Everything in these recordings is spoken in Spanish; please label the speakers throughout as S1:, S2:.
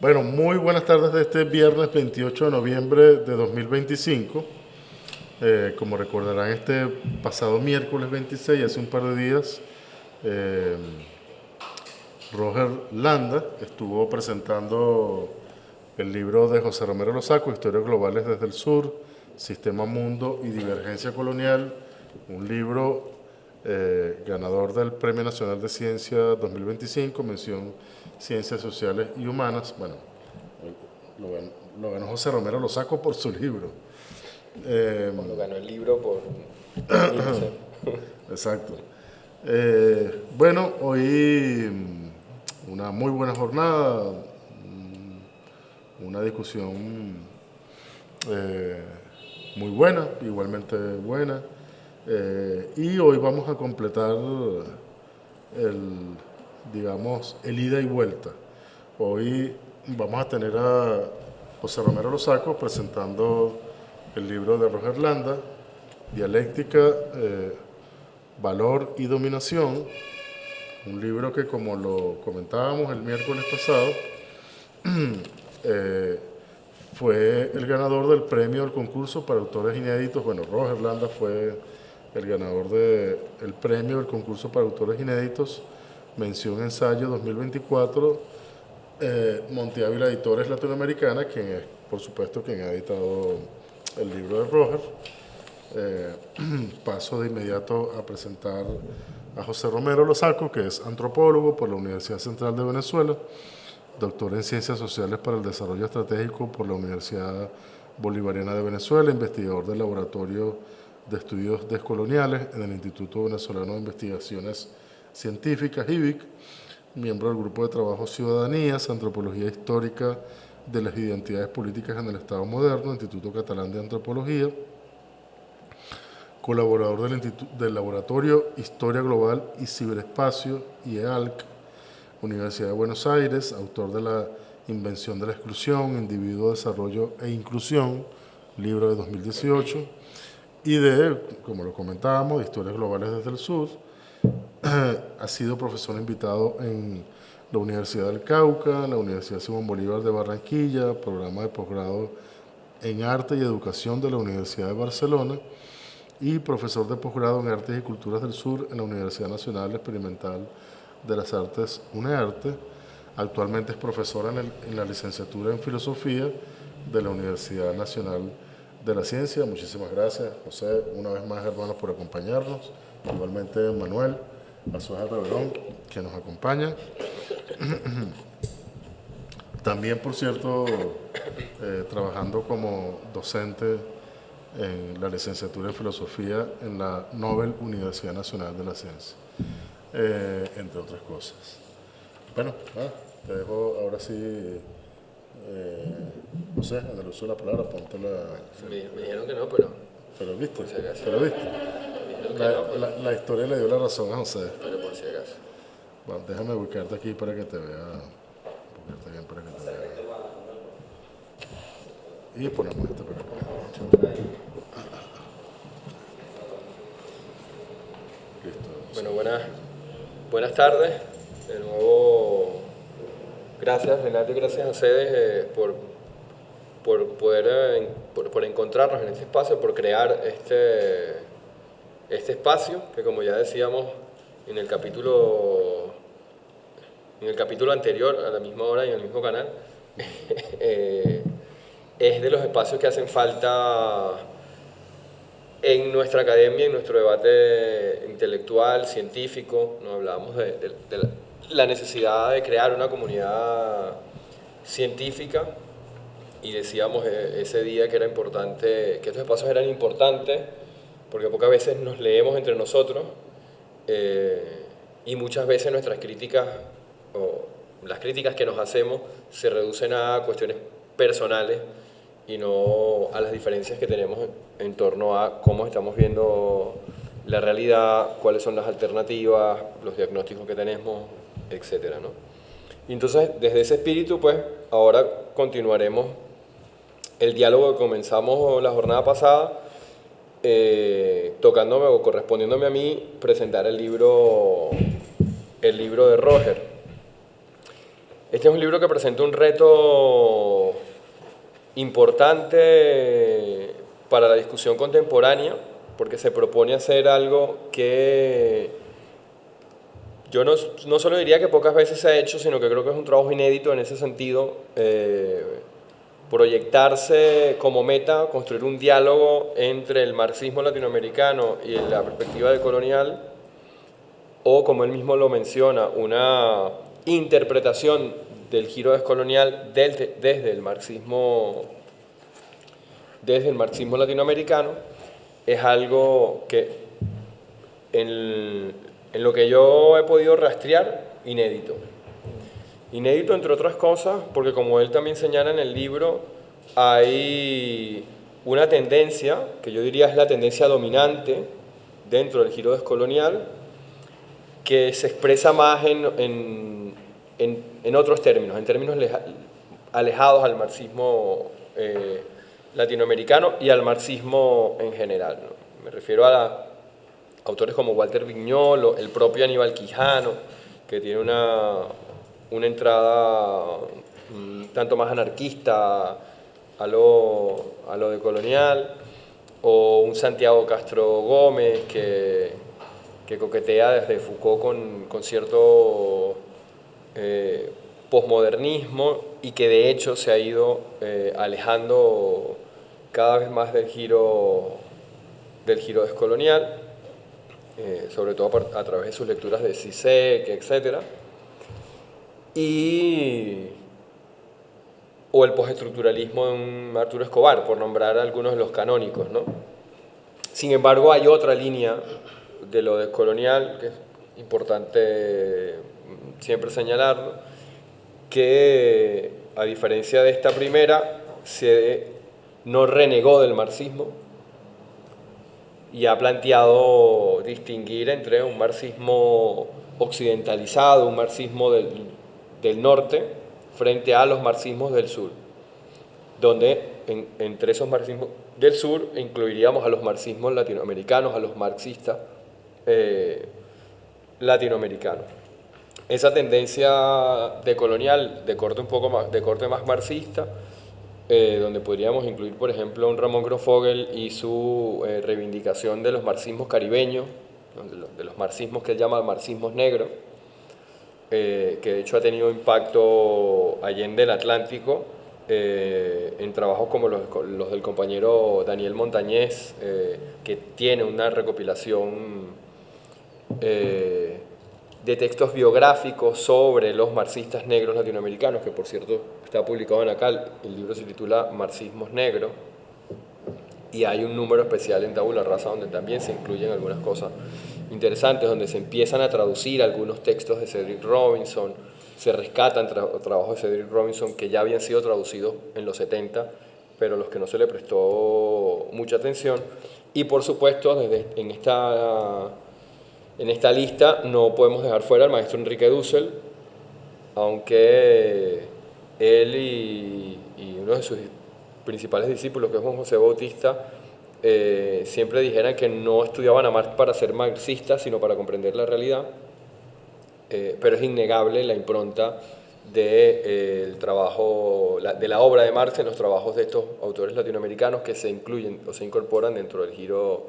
S1: Bueno, muy buenas tardes de este viernes 28 de noviembre de 2025. Como recordarán, este pasado miércoles 26, hace un par de días, eh, Roger Landa estuvo presentando el libro de José Romero Losaco, Historias Globales desde el Sur, Sistema Mundo y Divergencia Colonial, un libro ganador del Premio Nacional de Ciencia 2025, mención Ciencias Sociales y Humanas. Bueno, lo ganó, lo ganó José Romero Losaco por su libro.
S2: Cuando ganó el libro por mí, no sé.
S1: Exacto. Bueno, hoy una muy buena jornada, una discusión eh, muy buena, igualmente buena. Y hoy vamos a completar el, digamos, el ida y vuelta. Hoy vamos a tener a José Romero Losaco presentando el libro de Roger Landa, Dialéctica, Valor y Dominación, un libro que, como lo comentábamos el miércoles pasado, eh, fue el ganador del premio del concurso para autores inéditos. Bueno, Roger Landa fue el ganador del premio del concurso para autores inéditos, mención ensayo 2024, Monte Ávila Editores Latinoamericana, quien es, por supuesto, quien ha editado el libro de Roger. Paso de inmediato a presentar a José Romero Losaco, que es antropólogo por la Universidad Central de Venezuela, doctor en Ciencias Sociales para el Desarrollo Estratégico por la Universidad Bolivariana de Venezuela, investigador del Laboratorio de Estudios Descoloniales en el Instituto Venezolano de Investigaciones Científicas, IBIC, miembro del Grupo de Trabajo Ciudadanías, Antropología Histórica de las Identidades Políticas en el Estado Moderno, Instituto Catalán de Antropología, colaborador del Laboratorio Historia Global y Ciberespacio, IEALC, Universidad de Buenos Aires, autor de La Invención de la Exclusión, Individuo, Desarrollo e Inclusión, libro de 2018, y como lo comentábamos, de Historias Globales desde el Sur. Ha sido profesor invitado en la Universidad del Cauca, la Universidad Simón Bolívar de Barranquilla, programa de posgrado en Arte y Educación de la Universidad de Barcelona, y profesor de posgrado en Artes y Culturas del Sur en la Universidad Nacional Experimental de las Artes, UNEARTE. Actualmente es profesora en la licenciatura en Filosofía de la Universidad Nacional de la Ciencia. Muchísimas gracias, José, una vez más, hermanos, por acompañarnos. Igualmente, Manuel Azuaje Reverón, que nos acompaña. También, por cierto, trabajando como docente en la licenciatura en Filosofía en la Nobel Universidad Nacional de la Ciencia, entre otras cosas. Bueno, te dejo ahora sí, no sé, en el uso de la palabra, ponte la...
S2: Me dijeron que no, pero
S1: Pero viste,
S2: por si acaso.
S1: pero viste.
S2: Me dijeron que no,
S1: La historia le dio la razón a José.
S2: pero por si acaso.
S1: Bueno, déjame ubicarte aquí para que te vea, ubicarte bien para que te vea. Y ponemos este por acá. Listo.
S2: Bueno, buenas tardes. De nuevo, gracias Renato y gracias a ustedes por poder por encontrarnos en este espacio, por crear este espacio que, como ya decíamos en el capítulo anterior, a la misma hora y en el mismo canal, es de los espacios que hacen falta en nuestra academia, en nuestro debate intelectual, científico. Nos hablábamos de la necesidad de crear una comunidad científica y decíamos ese día que era importante, que estos espacios eran importantes porque pocas veces nos leemos entre nosotros y muchas veces nuestras críticas o las críticas que nos hacemos se reducen a cuestiones personales y no a las diferencias que tenemos en torno a cómo estamos viendo la realidad, cuáles son las alternativas, los diagnósticos que tenemos, etcétera, ¿no? Y entonces, desde ese espíritu, pues, ahora continuaremos el diálogo que comenzamos la jornada pasada, tocándome o correspondiéndome a mí presentar el libro de Roger. Este es un libro que presenta un reto importante para la discusión contemporánea, porque se propone hacer algo que yo no solo diría que pocas veces se ha hecho, sino que creo que es un trabajo inédito en ese sentido, proyectarse como meta, construir un diálogo entre el marxismo latinoamericano y la perspectiva decolonial, o como él mismo lo menciona, una interpretación del giro descolonial desde el marxismo latinoamericano, es algo que en lo que yo he podido rastrear, inédito. Inédito, entre otras cosas, porque como él también señala en el libro, hay una tendencia, que yo diría es la tendencia dominante dentro del giro descolonial, que se expresa más en otros términos, en términos alejados al marxismo latinoamericano y al marxismo en general, ¿no? Me refiero a autores como Walter Viñolo, el propio Aníbal Quijano, que tiene una entrada tanto más anarquista a lo decolonial, o un Santiago Castro Gómez que coquetea desde Foucault con cierto posmodernismo y que de hecho se ha ido alejando cada vez más del giro descolonial, sobre todo a través de sus lecturas de Zizek, etc. O el postestructuralismo de un Arturo Escobar, por nombrar algunos de los canónicos, ¿no? Sin embargo, hay otra línea de lo descolonial, que es importante siempre señalarlo, que a diferencia de esta primera, no renegó del marxismo y ha planteado distinguir entre un marxismo occidentalizado, un marxismo del norte, frente a los marxismos del sur, donde entre esos marxismos del sur incluiríamos a los marxismos latinoamericanos, a los marxistas latinoamericanos. Esa tendencia decolonial de corte un poco más, de corte más marxista, donde podríamos incluir, por ejemplo, a un Ramón Grofogel y su reivindicación de los marxismos caribeños, de los marxismos que él llama marxismos negros, que de hecho ha tenido impacto allende el Atlántico, en trabajos como los del compañero Daniel Montañez, que tiene una recopilación de textos biográficos sobre los marxistas negros latinoamericanos, que por cierto está publicado en ACAL. El libro se titula Marxismos Negros, y hay un número especial en Tabula Rasa donde también se incluyen algunas cosas interesantes, donde se empiezan a traducir algunos textos de Cedric Robinson, se rescatan trabajos de Cedric Robinson que ya habían sido traducidos en los 70, pero los que no se le prestó mucha atención. Y por supuesto, en esta lista no podemos dejar fuera al maestro Enrique Dussel, aunque él y uno de sus principales discípulos, que es Juan José Bautista, siempre dijeran que no estudiaban a Marx para ser marxistas, sino para comprender la realidad, pero es innegable la impronta del trabajo, de la obra de Marx en los trabajos de estos autores latinoamericanos que se incluyen o se incorporan dentro del giro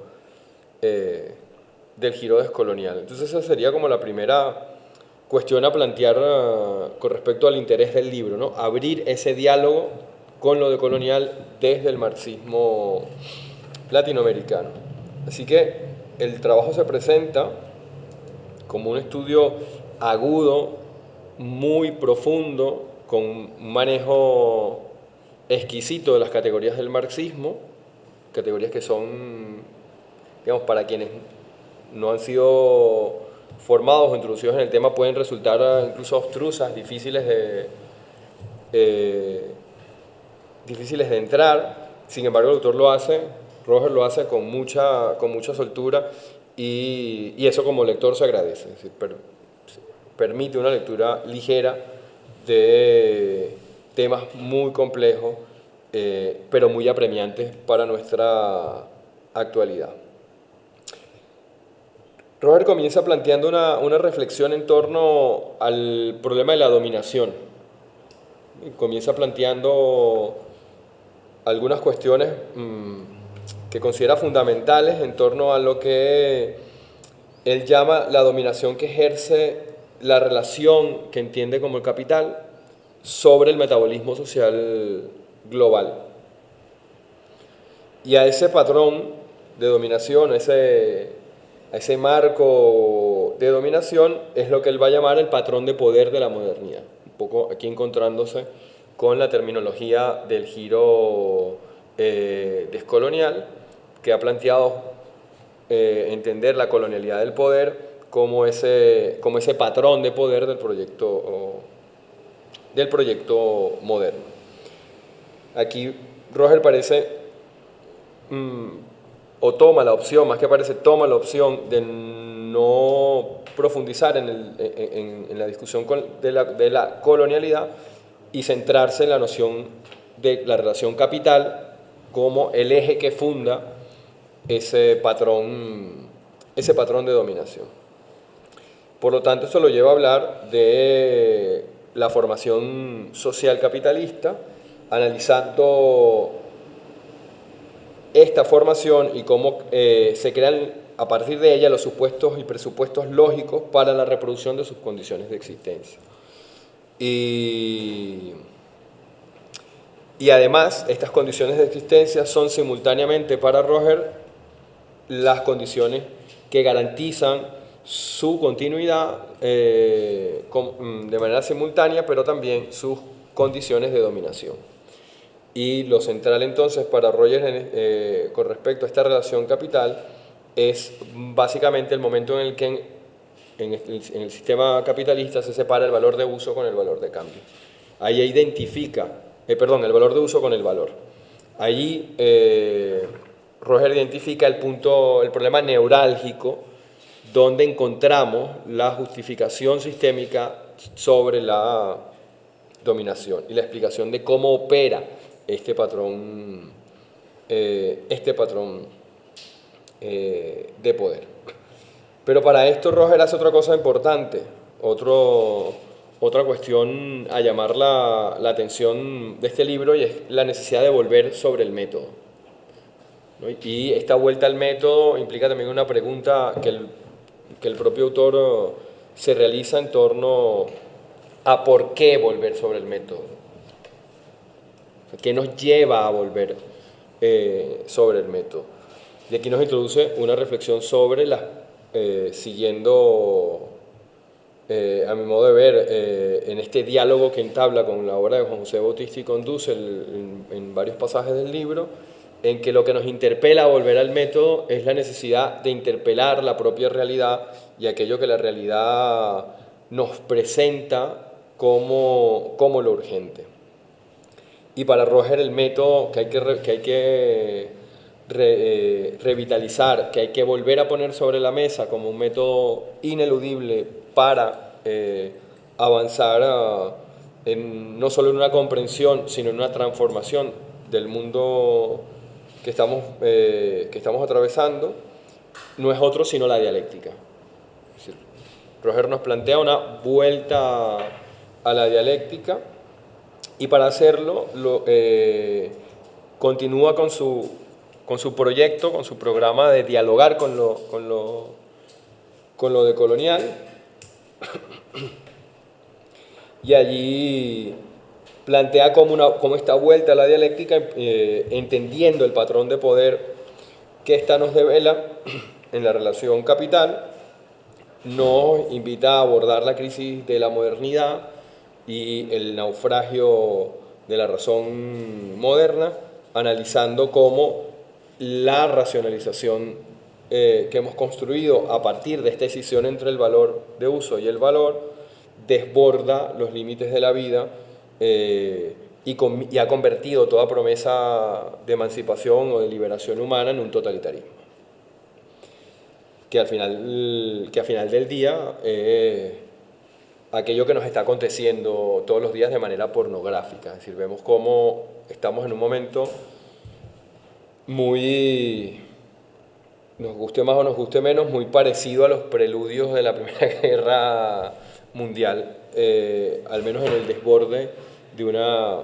S2: descolonial. Entonces esa sería como la primera cuestión a plantear con respecto al interés del libro, ¿no? Abrir ese diálogo con lo decolonial desde el marxismo latinoamericano. Así que el trabajo se presenta como un estudio agudo, muy profundo, con un manejo exquisito de las categorías del marxismo, categorías que son, digamos, para quienes no han sido formados o introducidos en el tema, pueden resultar incluso abstrusas, difíciles de entrar. Sin embargo, el autor Roger lo hace con mucha soltura, y eso como lector se agradece. Es decir, permite una lectura ligera de temas muy complejos, pero muy apremiantes para nuestra actualidad. Roger comienza planteando una reflexión en torno al problema de la dominación, comienza planteando algunas cuestiones que considera fundamentales en torno a lo que él llama la dominación que ejerce la relación que entiende como el capital sobre el metabolismo social global. Y a ese patrón de dominación, a ese marco de dominación, es lo que él va a llamar el patrón de poder de la modernidad. Un poco aquí encontrándose con la terminología del giro descolonial, que ha planteado entender la colonialidad del poder como ese patrón de poder del proyecto moderno. Aquí Roger parece o toma la opción, más que parece, toma la opción de no profundizar en la discusión de la colonialidad y centrarse en la noción de la relación capital como el eje que funda ese patrón de dominación. Por lo tanto, esto lo lleva a hablar de la formación social capitalista, analizando esta formación y cómo se crean a partir de ella los supuestos y presupuestos lógicos para la reproducción de sus condiciones de existencia. Y además, estas condiciones de existencia son simultáneamente para Roger las condiciones que garantizan su continuidad de manera simultánea, pero también sus condiciones de dominación. Y lo central entonces para Roger con respecto a esta relación capital es básicamente el momento en el que en el sistema capitalista se separa el valor de uso con el valor de cambio. Ahí identifica, el valor de uso con el valor. Allí Roger identifica el problema neurálgico donde encontramos la justificación sistémica sobre la dominación y la explicación de cómo opera este patrón de poder. Pero para esto Roger hace otra cosa importante, otra cuestión a llamar la atención de este libro, y es la necesidad de volver sobre el método, ¿no? Y esta vuelta al método implica también una pregunta que el propio autor se realiza en torno a por qué volver sobre el método. ¿Qué nos lleva a volver sobre el método? Y aquí nos introduce una reflexión sobre siguiendo, a mi modo de ver, en este diálogo que entabla con la obra de Juan José Bautista y con Dussel en varios pasajes del libro, en que lo que nos interpela a volver al método es la necesidad de interpelar la propia realidad y aquello que la realidad nos presenta como lo urgente. Y para Roger el método que hay que revitalizar, que hay que volver a poner sobre la mesa como un método ineludible para avanzar no solo en una comprensión, sino en una transformación del mundo que estamos atravesando, no es otro sino la dialéctica. Es decir, Roger nos plantea una vuelta a la dialéctica, y para hacerlo continúa con su proyecto, con su programa de dialogar con lo decolonial, y allí plantea cómo esta vuelta a la dialéctica, entendiendo el patrón de poder que ésta nos devela en la relación capital, nos invita a abordar la crisis de la modernidad y el naufragio de la razón moderna, analizando cómo la racionalización que hemos construido a partir de esta decisión entre el valor de uso y el valor desborda los límites de la vida y ha convertido toda promesa de emancipación o de liberación humana en un totalitarismo. Que al final del día aquello que nos está aconteciendo todos los días de manera pornográfica. Es decir, vemos cómo estamos en un momento muy, nos guste más o nos guste menos, muy parecido a los preludios de la Primera Guerra Mundial, al menos en el desborde de una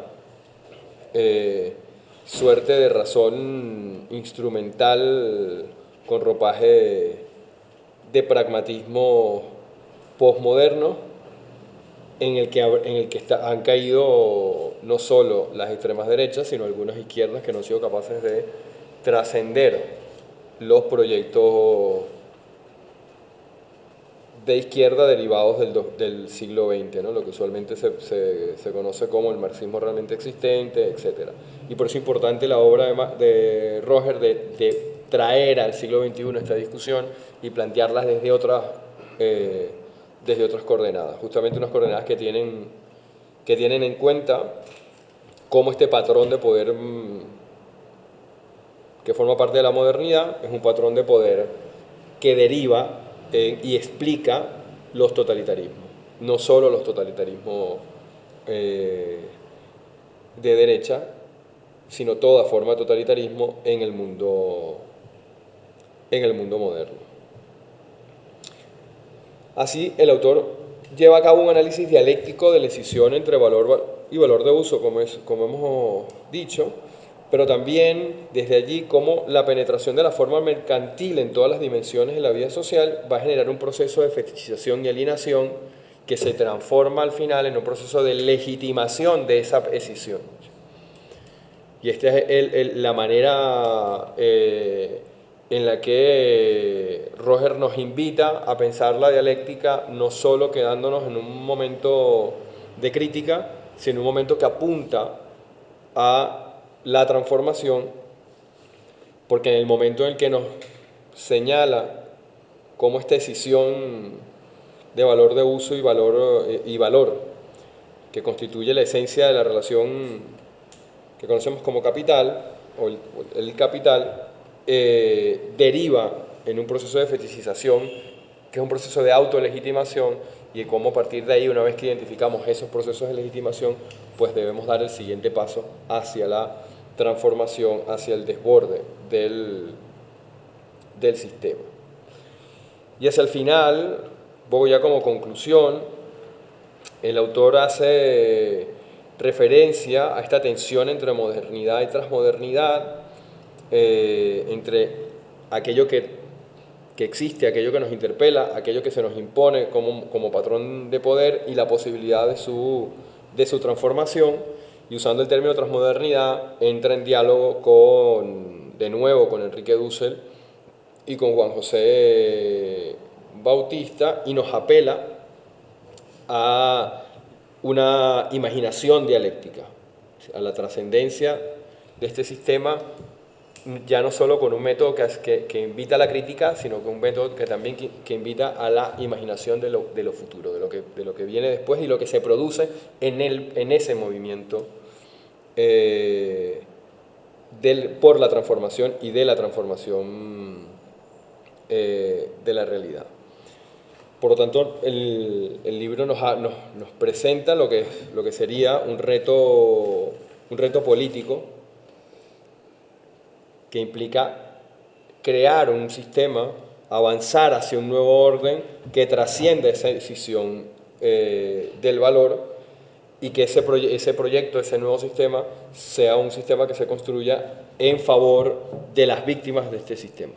S2: suerte de razón instrumental con ropaje de pragmatismo posmoderno en el que han caído no solo las extremas derechas, sino algunas izquierdas que no han sido capaces de trascender los proyectos de izquierda derivados del siglo XX, ¿no? Lo que usualmente se conoce como el marxismo realmente existente, etc. Y por eso es importante la obra de Roger de traer al siglo XXI esta discusión y plantearlas desde otras coordenadas, justamente unas coordenadas que tienen en cuenta cómo este patrón de poder que forma parte de la modernidad es un patrón de poder que deriva y explica los totalitarismos, no solo los totalitarismos de derecha, sino toda forma de totalitarismo en el mundo moderno. Así, el autor lleva a cabo un análisis dialéctico de la escisión entre valor y valor de uso, como hemos dicho, pero también desde allí cómo la penetración de la forma mercantil en todas las dimensiones de la vida social va a generar un proceso de fetichización y alienación que se transforma al final en un proceso de legitimación de esa escisión. Y esta es la manera en la que Roger nos invita a pensar la dialéctica, no solo quedándonos en un momento de crítica, sino en un momento que apunta a la transformación, porque en el momento en el que nos señala cómo esta escisión de valor de uso y valor que constituye la esencia de la relación que conocemos como capital, o el capital, deriva en un proceso de fetichización, que es un proceso de autolegitimación, y cómo a partir de ahí, una vez que identificamos esos procesos de legitimación, pues debemos dar el siguiente paso hacia la transformación, hacia el desborde del sistema. Y hacia el final, voy ya como conclusión, el autor hace referencia a esta tensión entre modernidad y transmodernidad, entre aquello que existe, aquello que nos interpela, aquello que se nos impone como patrón de poder y la posibilidad de su transformación. Y usando el término transmodernidad, entra en diálogo de nuevo con Enrique Dussel y con Juan José Bautista, y nos apela a una imaginación dialéctica, a la trascendencia de este sistema, ya no solo con un método que invita a la crítica, sino con un método que también que invita a la imaginación de lo futuro, de lo que viene después y lo que se produce en ese movimiento por la transformación y de la transformación de la realidad. Por lo tanto, el libro nos presenta lo que sería un reto político que implica crear un sistema, avanzar hacia un nuevo orden que trascienda esa decisión del valor, y que ese proyecto, ese nuevo sistema, sea un sistema que se construya en favor de las víctimas de este sistema.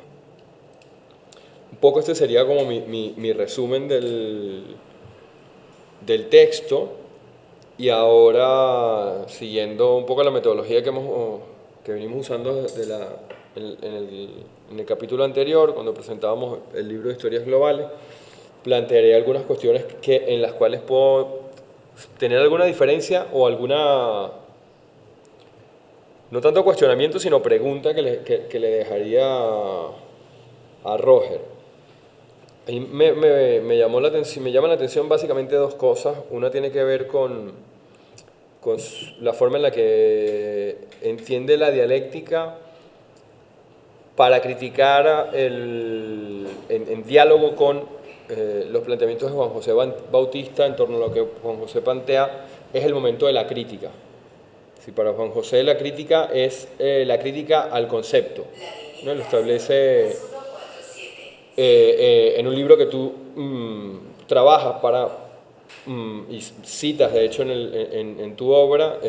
S2: Un poco este sería como mi resumen del texto, y ahora, siguiendo un poco la metodología que venimos usando en el capítulo anterior, cuando presentábamos el libro de Historias Globales, plantearé algunas cuestiones en las cuales puedo tener alguna diferencia o alguna, no tanto cuestionamiento, sino pregunta que le dejaría a Roger. Y me llama la atención básicamente dos cosas. Una tiene que ver con la forma en la que entiende la dialéctica para criticar en diálogo con los planteamientos de Juan José Bautista en torno a lo que Juan José plantea es el momento de la crítica. Si para Juan José la crítica es la crítica al concepto, ¿no? Lo establece en un libro que tú trabajas y citas de hecho en tu obra,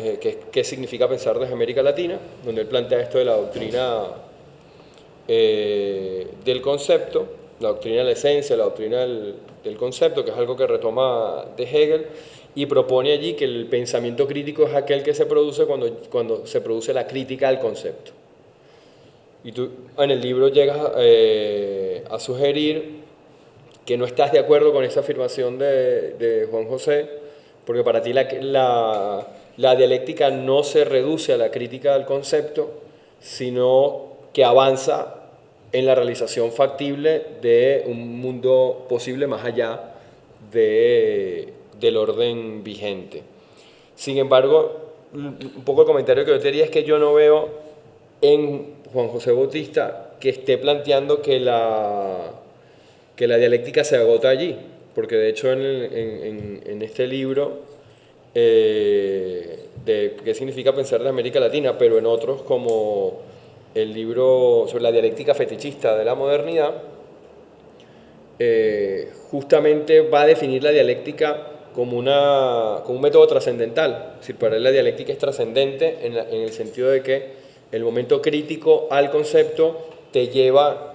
S2: qué significa pensar desde América Latina, donde él plantea esto de la doctrina del concepto, la doctrina de la esencia, la doctrina del concepto, que es algo que retoma de Hegel, y propone allí que el pensamiento crítico es aquel que se produce cuando se produce la crítica al concepto. Y tú en el libro llegas a sugerir que no estás de acuerdo con esa afirmación de Juan José, porque para ti la dialéctica no se reduce a la crítica del concepto, sino que avanza en la realización factible de un mundo posible más allá del orden vigente. Sin embargo, un poco el comentario que yo te diría es que yo no veo en Juan José Bautista que esté planteando que la dialéctica se agota allí, porque de hecho en este libro de qué significa pensar de América Latina, pero en otros como el libro sobre la dialéctica fetichista de la modernidad, justamente va a definir la dialéctica como un método trascendental. Es decir, para él la dialéctica es trascendente en el sentido de que el momento crítico al concepto te lleva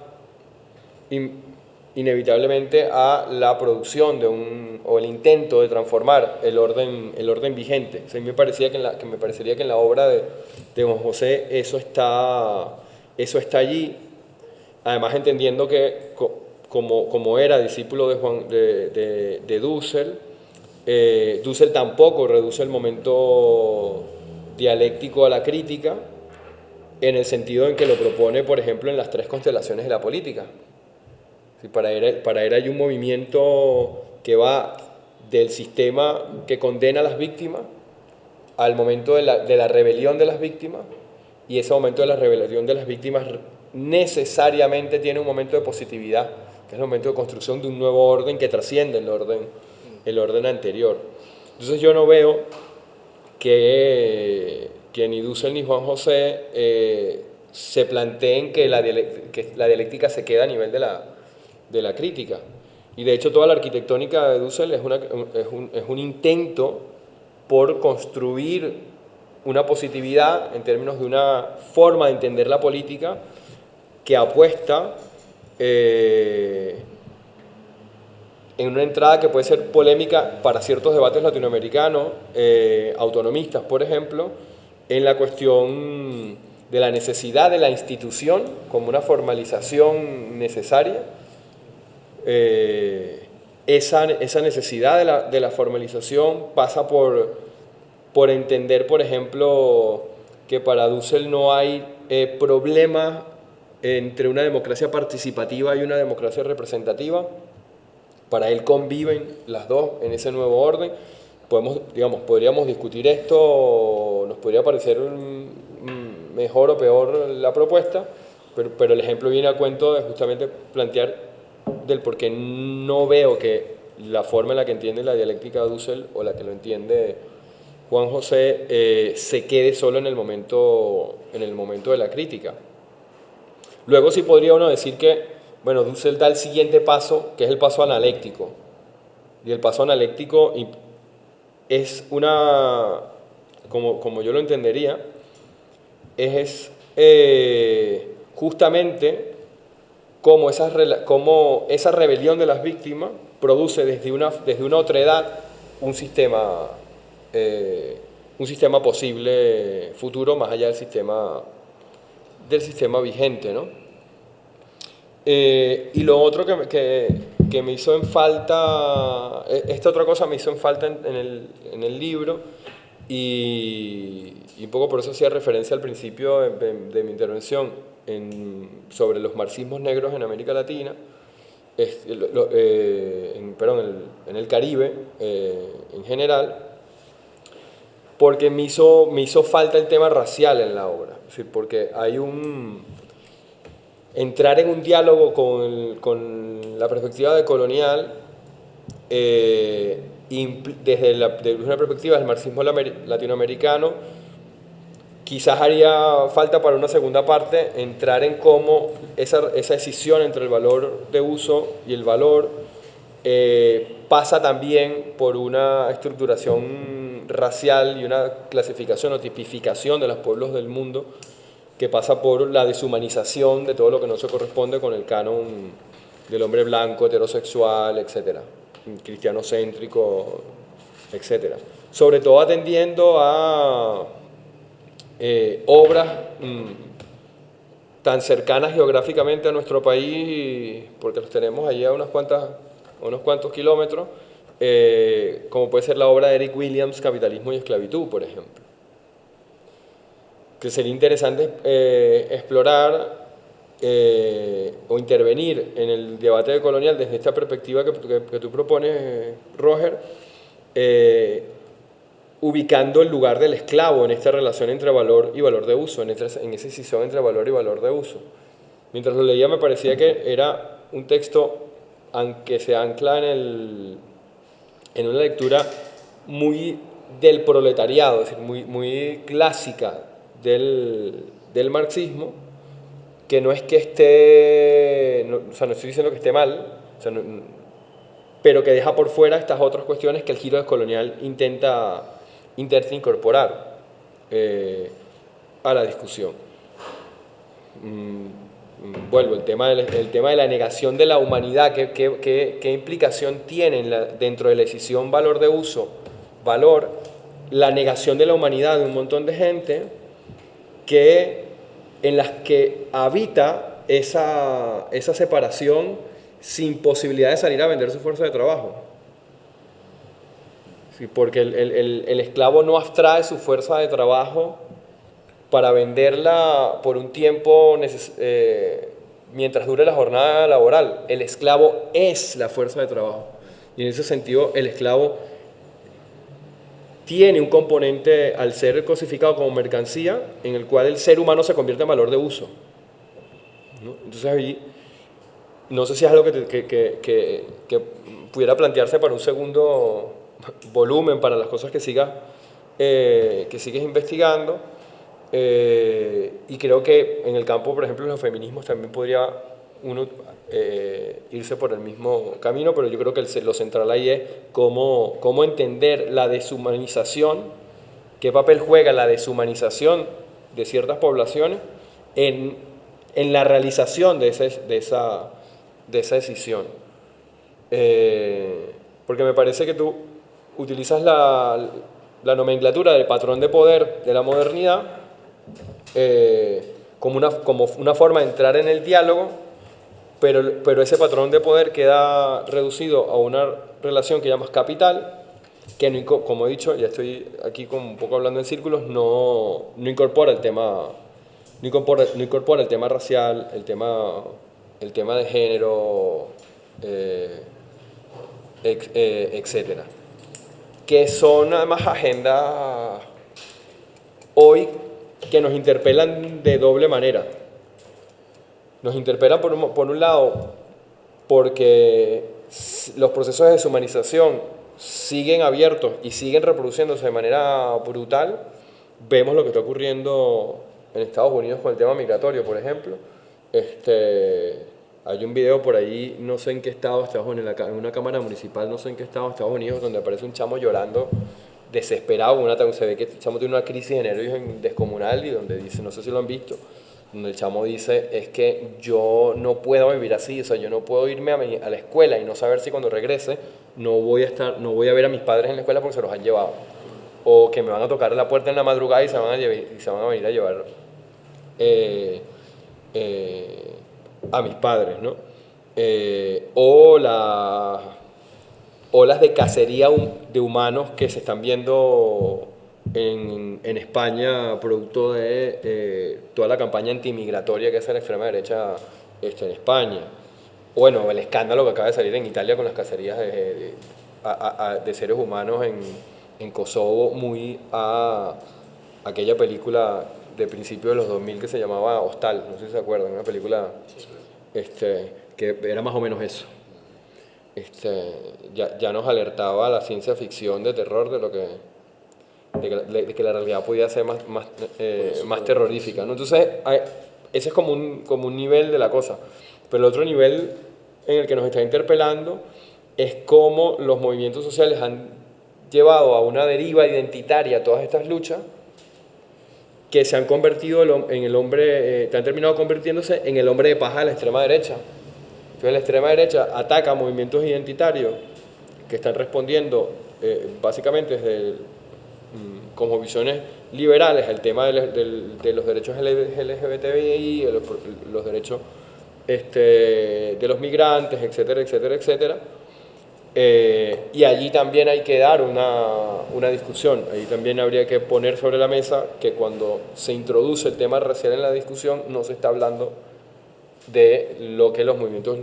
S2: inevitablemente a la producción o el intento de transformar el orden vigente. O sea, me parecería que en la obra de Juan José eso está allí, además entendiendo que como era discípulo de Dussel, Dussel tampoco reduce el momento dialéctico a la crítica, en el sentido en que lo propone, por ejemplo, en las 3 constelaciones de la política. Para él hay un movimiento que va del sistema que condena a las víctimas al momento de la rebelión de las víctimas, y ese momento de la rebelión de las víctimas necesariamente tiene un momento de positividad, que es el momento de construcción de un nuevo orden que trasciende el orden anterior. Entonces yo no veo que ni Dussel ni Juan José se planteen que la dialéctica se queda a nivel de la crítica. Y de hecho toda la arquitectónica de Dussel es un intento por construir una positividad en términos de una forma de entender la política que apuesta en una entrada que puede ser polémica para ciertos debates latinoamericanos, autonomistas, por ejemplo, en la cuestión de la necesidad de la institución como una formalización necesaria. Esa necesidad de la formalización pasa por entender, por ejemplo, que para Dussel no hay problema entre una democracia participativa y una democracia representativa. Para él conviven las dos en ese nuevo orden. Podríamos discutir esto, nos podría parecer mejor o peor la propuesta, pero el ejemplo viene a cuento de justamente plantear del por qué no veo que la forma en la que entiende la dialéctica de Dussel o la que lo entiende Juan José se quede solo en el momento de la crítica. Luego sí podría uno decir que Dussel da el siguiente paso, que es el paso analéctico. Y el paso analéctico es como yo lo entendería, es justamente cómo esa rebelión de las víctimas produce desde una otredad un sistema posible futuro más allá del sistema vigente, ¿no? Y lo otro que me hizo en falta, esta otra cosa me hizo en falta en el libro, y un poco por eso hacía referencia al principio de mi intervención sobre los marxismos negros en América Latina, en el Caribe en general, porque me hizo falta el tema racial en la obra. Es decir, porque hay entrar en un diálogo con la perspectiva decolonial desde una perspectiva del marxismo latinoamericano, quizás haría falta para una segunda parte entrar en cómo esa decisión entre el valor de uso y el valor pasa también por una estructuración racial y una clasificación o tipificación de los pueblos del mundo que pasa por la deshumanización de todo lo que no se corresponde con el canon del hombre blanco, heterosexual, etcétera, cristianocéntrico, etcétera. Sobre todo atendiendo a obras tan cercanas geográficamente a nuestro país, porque los tenemos allí a unos cuantos kilómetros, como puede ser la obra de Eric Williams, Capitalismo y Esclavitud, por ejemplo. Que sería interesante explorar o intervenir en el debate colonial desde esta perspectiva que tú propones, Roger, ubicando el lugar del esclavo en esta relación entre valor y valor de uso, en esa decisión entre valor y valor de uso. Mientras lo leía me parecía que era un texto, aunque se ancla en una lectura muy del proletariado, es decir, muy clásica del marxismo, que no es que esté, no estoy diciendo que esté mal, pero que deja por fuera estas otras cuestiones que el giro descolonial intenta incorporar a la discusión. Vuelvo, el tema de la negación de la humanidad, ¿qué implicación tiene dentro de la decisión valor de uso, la negación de la humanidad de un montón de gente en las que habita esa separación sin posibilidad de salir a vender su fuerza de trabajo? Sí, porque el esclavo no abstrae su fuerza de trabajo para venderla por un tiempo mientras dure la jornada laboral. El esclavo es la fuerza de trabajo. Y en ese sentido, el esclavo tiene un componente, al ser cosificado como mercancía, en el cual el ser humano se convierte en valor de uso, ¿no? Entonces ahí, no sé si es algo que pudiera plantearse para un segundo volumen, para las cosas que sigues investigando, y creo que en el campo, por ejemplo, de los feminismos también podría uno irse por el mismo camino, pero yo creo que lo central ahí es cómo entender la deshumanización, qué papel juega la deshumanización de ciertas poblaciones en la realización de esa decisión. Porque me parece que tú utilizas la nomenclatura del patrón de poder de la modernidad como una forma de entrar en el diálogo, pero ese patrón de poder queda reducido a una relación que llamas capital, que como he dicho, ya estoy aquí un poco hablando en círculos, no incorpora el tema, no incorpora el tema racial, el tema de género, etcétera, que son además agendas hoy que nos interpelan de doble manera. Nos interpelan por un lado porque los procesos de deshumanización siguen abiertos y siguen reproduciéndose de manera brutal. Vemos lo que está ocurriendo en Estados Unidos con el tema migratorio, por ejemplo. Hay un video por ahí, no sé en qué estado, en una cámara municipal, no sé en qué estado de Estados Unidos, donde aparece un chamo llorando, desesperado, se ve que el chamo tiene una crisis de nervios descomunal, y donde dice, no sé si lo han visto, donde el chamo dice, es que yo no puedo vivir así, o sea, yo no puedo irme a la escuela y no saber si cuando regrese no voy a ver a mis padres en la escuela porque se los han llevado, o que me van a tocar la puerta en la madrugada y se van a venir a llevar a mis padres, ¿no? O las de cacería de humanos que se están viendo en España, producto de toda la campaña antimigratoria que hace la extrema derecha en España. Bueno, el escándalo que acaba de salir en Italia con las cacerías de seres humanos en Kosovo, muy a aquella película de principios de los 2000 que se llamaba Hostal, no sé si se acuerdan, una película que era más o menos eso. Ya nos alertaba la ciencia ficción de terror de que la realidad podía ser más terrorífica, ¿no? Entonces, ese es como un nivel de la cosa. Pero el otro nivel en el que nos está interpelando es cómo los movimientos sociales han llevado a una deriva identitaria todas estas luchas que se han convertido en el hombre, que han terminado convirtiéndose en el hombre de paja de la extrema derecha. Entonces la extrema derecha ataca movimientos identitarios que están respondiendo básicamente desde como visiones liberales al tema de los derechos LGBTI, los derechos de los migrantes, etcétera, etcétera, etcétera. Y allí también hay que dar una discusión, ahí también habría que poner sobre la mesa que cuando se introduce el tema racial en la discusión no se está hablando de lo que los movimientos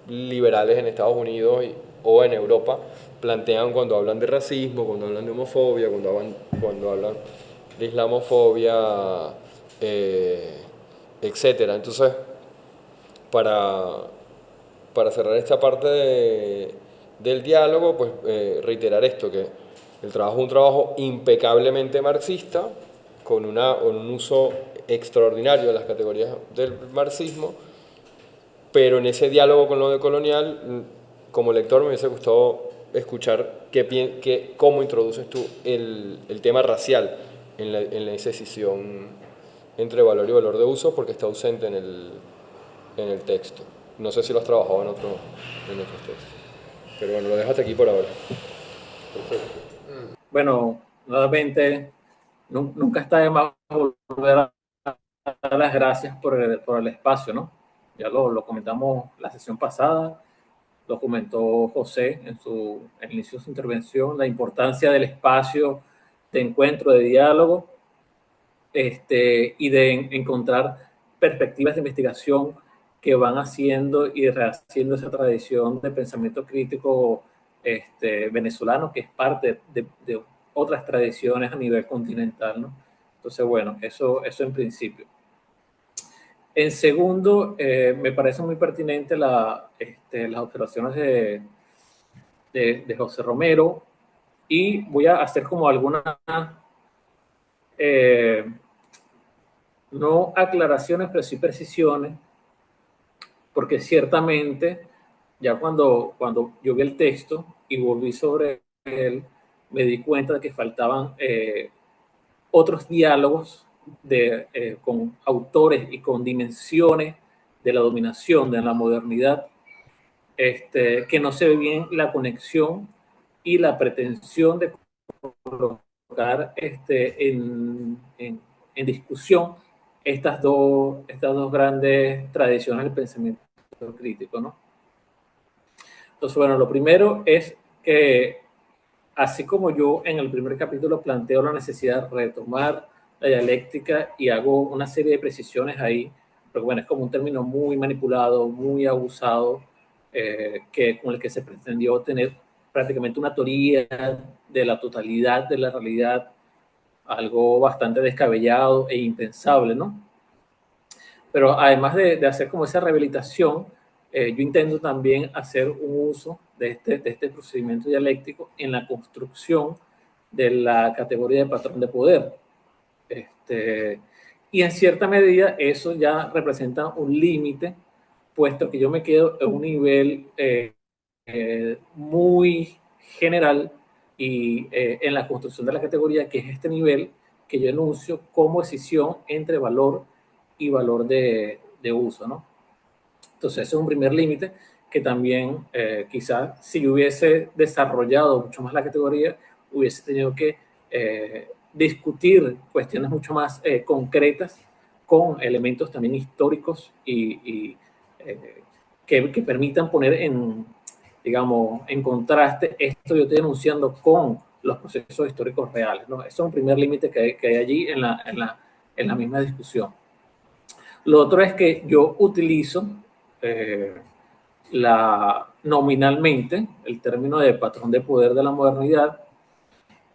S2: liberales en Estados Unidos o en Europa plantean cuando hablan de racismo, cuando hablan de homofobia, cuando hablan de islamofobia, etcétera. Entonces, para cerrar esta parte del diálogo, pues reiterar esto, que el trabajo es un trabajo impecablemente marxista, con un uso extraordinario de las categorías del marxismo, pero en ese diálogo con lo decolonial, como lector me hubiese gustado escuchar cómo introduces tú el tema racial en la decisión entre valor y valor de uso, porque está ausente en el texto. No sé si lo has trabajado en otros textos. Pero bueno, lo dejo hasta aquí por ahora. Perfecto.
S3: Bueno, nuevamente, nunca está de más volver a dar las gracias por el espacio, ¿no? Ya lo comentamos la sesión pasada, lo comentó José en el inicio de su intervención, la importancia del espacio de encuentro, de diálogo, y de encontrar perspectivas de investigación que van haciendo y rehaciendo esa tradición de pensamiento crítico venezolano, que es parte de otras tradiciones a nivel continental, ¿no? Entonces, bueno, eso en principio. En segundo, me parece muy pertinente las observaciones de José Romero, y voy a hacer como algunas no aclaraciones, pero sí precisiones, porque ciertamente ya cuando yo vi el texto y volví sobre él, me di cuenta de que faltaban otros diálogos con autores y con dimensiones de la dominación, de la modernidad, que no se ve bien la conexión y la pretensión de colocar en discusión estas dos grandes tradiciones del pensamiento crítico, ¿no? Entonces, bueno, lo primero es que, así como yo en el primer capítulo planteo la necesidad de retomar la dialéctica y hago una serie de precisiones ahí, pero bueno, es como un término muy manipulado, muy abusado, con el que se pretendió tener prácticamente una teoría de la totalidad de la realidad, algo bastante descabellado e impensable, ¿no? Pero además de hacer como esa rehabilitación, yo intento también hacer un uso de este procedimiento dialéctico en la construcción de la categoría de patrón de poder. Y en cierta medida eso ya representa un límite, puesto que yo me quedo en un nivel muy general y en la construcción de la categoría, que es este nivel que yo enuncio como decisión entre valor y valor de uso, ¿no? Entonces, ese es un primer límite que también quizás si hubiese desarrollado mucho más la categoría, hubiese tenido que discutir cuestiones mucho más concretas con elementos también históricos y que permitan poner digamos, en contraste esto yo estoy denunciando con los procesos históricos reales, ¿no? Ese es un primer límite que hay allí en la misma discusión. Lo otro es que yo utilizo nominalmente el término de patrón de poder de la modernidad,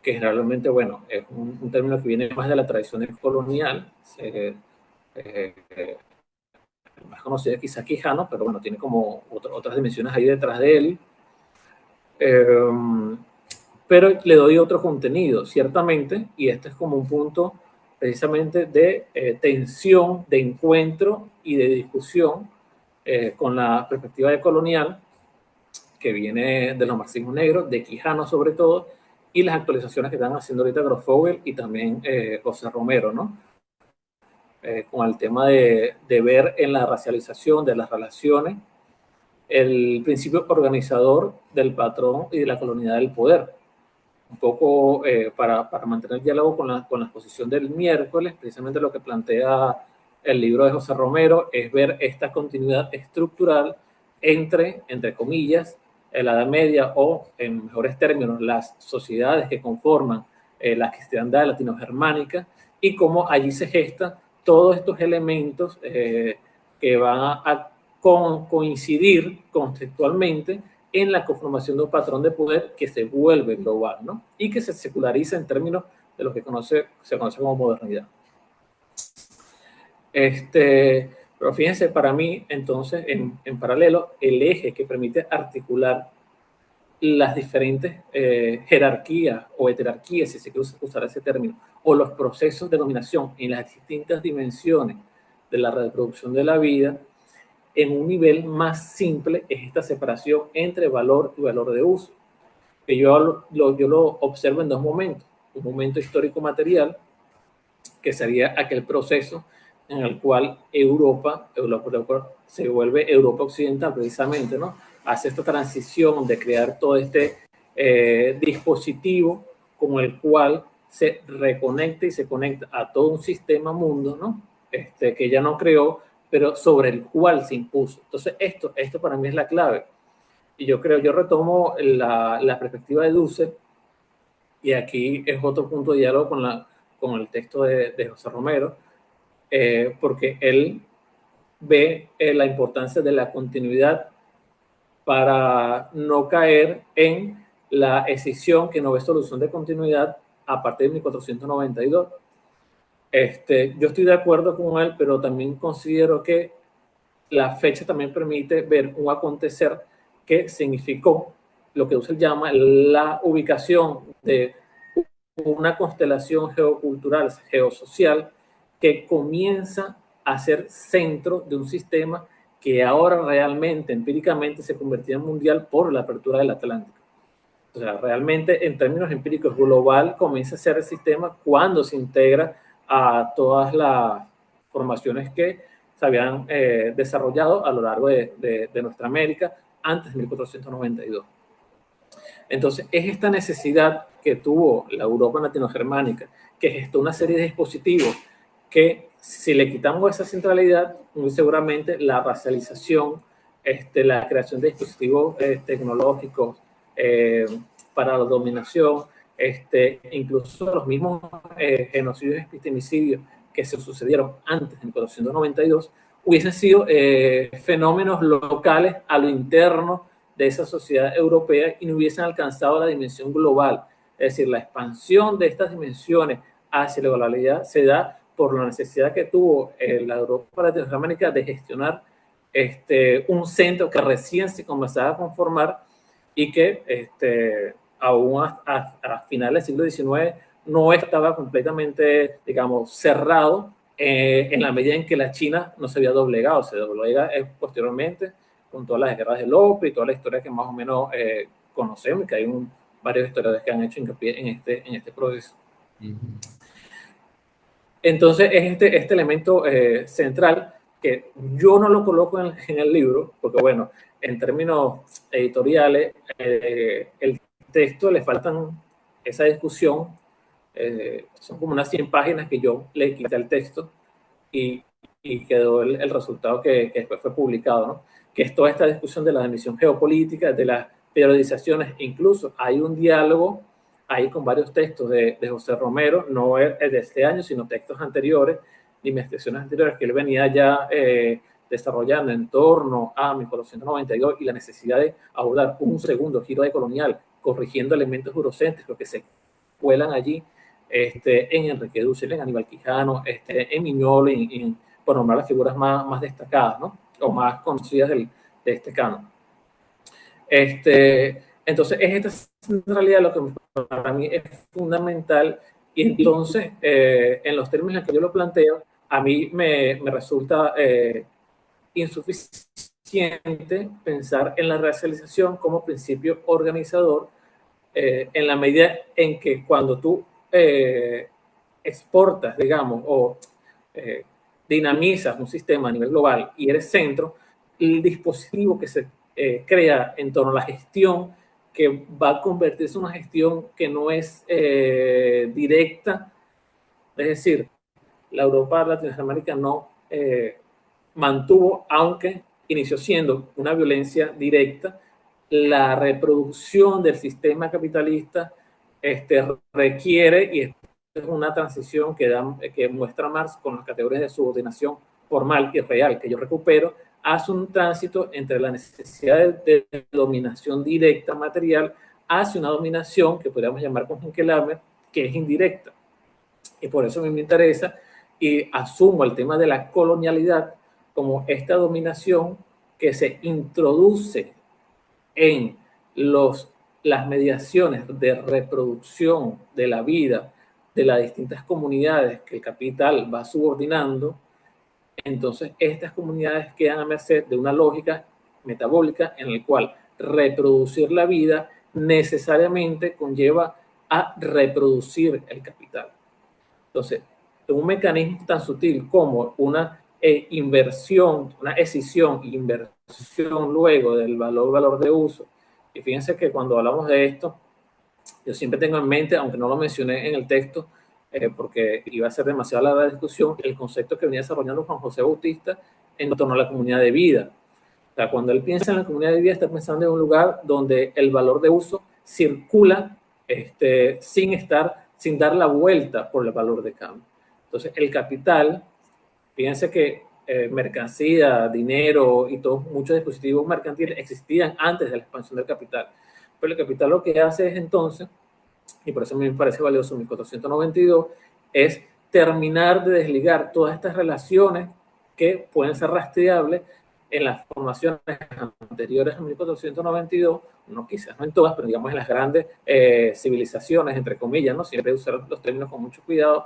S3: que generalmente, bueno, es un término que viene más de la tradición colonial, más conocido quizá Quijano, pero bueno, tiene como otras dimensiones ahí detrás de él. Pero le doy otro contenido, ciertamente, y este es como un punto precisamente de tensión, de encuentro y de discusión con la perspectiva de colonial, que viene de los marxismos negros, de Quijano sobre todo, y las actualizaciones que están haciendo ahorita Grofogel y también José Romero, ¿no? Con el tema de ver en la racialización de las relaciones el principio organizador del patrón y de la colonialidad del poder. Un poco para mantener el diálogo con la exposición del miércoles, precisamente lo que plantea el libro de José Romero es ver esta continuidad estructural entre comillas, la Edad Media o, en mejores términos, las sociedades que conforman la cristiandad latino-germánica y cómo allí se gestan todos estos elementos que van a coincidir conceptualmente en la conformación de un patrón de poder que se vuelve global, ¿no? Y que se seculariza en términos de lo que se conoce como modernidad. Pero fíjense, para mí, entonces, en paralelo, el eje que permite articular las diferentes jerarquías o heterarquías, si se quiere usar ese término, o los procesos de dominación en las distintas dimensiones de la reproducción de la vida, en un nivel más simple es esta separación entre valor y valor de uso, que yo lo observo en dos momentos. Un momento histórico material, que sería aquel proceso en el cual Europa se vuelve Europa occidental precisamente, ¿no? Hace esta transición de crear todo este dispositivo con el cual se reconecta y se conecta a todo un sistema mundo, ¿no? Que ella no creó, pero sobre el cual se impuso. Entonces, esto para mí es la clave. Y yo retomo la perspectiva de Dussel, y aquí es otro punto de diálogo con el texto de José Romero, porque él ve la importancia de la continuidad para no caer en la escisión que no ve solución de continuidad a partir de 1492. Yo estoy de acuerdo con él, pero también considero que la fecha también permite ver un acontecer que significó lo que Dussel llama la ubicación de una constelación geocultural, geosocial, que comienza a ser centro de un sistema que ahora realmente, empíricamente, se convertía en mundial por la apertura del Atlántico. O sea, realmente, en términos empíricos, global comienza a ser el sistema cuando se integra a todas las formaciones que se habían desarrollado a lo largo de nuestra América antes de 1492. Entonces, es esta necesidad que tuvo la Europa latinogermánica, que gestó una serie de dispositivos que, si le quitamos esa centralidad, muy seguramente la racialización, la creación de dispositivos tecnológicos para la dominación, incluso los mismos genocidios y epistemicidios que se sucedieron antes de 1492, hubiesen sido fenómenos locales a lo interno de esa sociedad europea y no hubiesen alcanzado la dimensión global. Es decir, la expansión de estas dimensiones hacia la globalidad se da por la necesidad que tuvo la Europa latinoamericana de gestionar un centro que recién se comenzaba a conformar y que aún a finales del siglo XIX no estaba completamente, digamos, cerrado en la medida en que la China no se había doblegado, se doblega posteriormente con todas las guerras del opio y toda la historia que más o menos conocemos, que hay varios historiadores que han hecho hincapié en este proceso. Entonces es este elemento central que yo no lo coloco en el libro, porque bueno, en términos editoriales, el texto le faltan esa discusión, son como unas 100 páginas que yo le quité al texto y quedó el resultado que después fue publicado, ¿no? Que es toda esta discusión de la dimensión geopolítica, de las periodizaciones, incluso hay un diálogo ahí con varios textos de José Romero, no es de este año, sino textos anteriores, investigaciones anteriores que él venía ya desarrollando en torno a 1492 y la necesidad de abordar un segundo giro decolonial, corrigiendo elementos eurocéntricos que se cuelan allí en Enrique Dussel, en Aníbal Quijano, en Miñolo, por nombrar las figuras más destacadas, ¿no? O más conocidas de este canon. Entonces, es esta centralidad lo que para mí es fundamental y entonces, en los términos en que yo lo planteo, a mí me resulta insuficiente eficiente pensar en la racialización como principio organizador, en la medida en que cuando tú exportas, digamos, o dinamizas un sistema a nivel global y eres centro, el dispositivo que se crea en torno a la gestión, que va a convertirse en una gestión que no es directa, es decir, la Europa latinoamérica no mantuvo, aunque inició siendo una violencia directa, la reproducción del sistema capitalista requiere, y es una transición que muestra Marx con las categorías de subordinación formal y real que yo recupero, hace un tránsito entre la necesidad de dominación directa material hacia una dominación que podríamos llamar con Hinkelhammer, que es indirecta. Y por eso me interesa y asumo el tema de la colonialidad como esta dominación que se introduce en las mediaciones de reproducción de la vida de las distintas comunidades que el capital va subordinando. Entonces estas comunidades quedan a merced de una lógica metabólica en la cual reproducir la vida necesariamente conlleva a reproducir el capital. Entonces, un mecanismo tan sutil como una inversión, una escisión e inversión luego del valor de uso. Y fíjense que cuando hablamos de esto, yo siempre tengo en mente, aunque no lo mencioné en el texto, porque iba a ser demasiado larga la discusión, el concepto que venía desarrollando Juan José Bautista en torno a la comunidad de vida. O sea, cuando él piensa en la comunidad de vida, está pensando en un lugar donde el valor de uso circula sin dar la vuelta por el valor de cambio. Entonces, el capital, fíjense que mercancía, dinero y todos muchos dispositivos mercantiles existían antes de la expansión del capital. Pero el capital lo que hace es entonces, y por eso a mí me parece valioso 1492, es terminar de desligar todas estas relaciones que pueden ser rastreables en las formaciones anteriores a 1492, no quizás no en todas, pero digamos en las grandes civilizaciones, entre comillas, ¿no? Siempre usar los términos con mucho cuidado.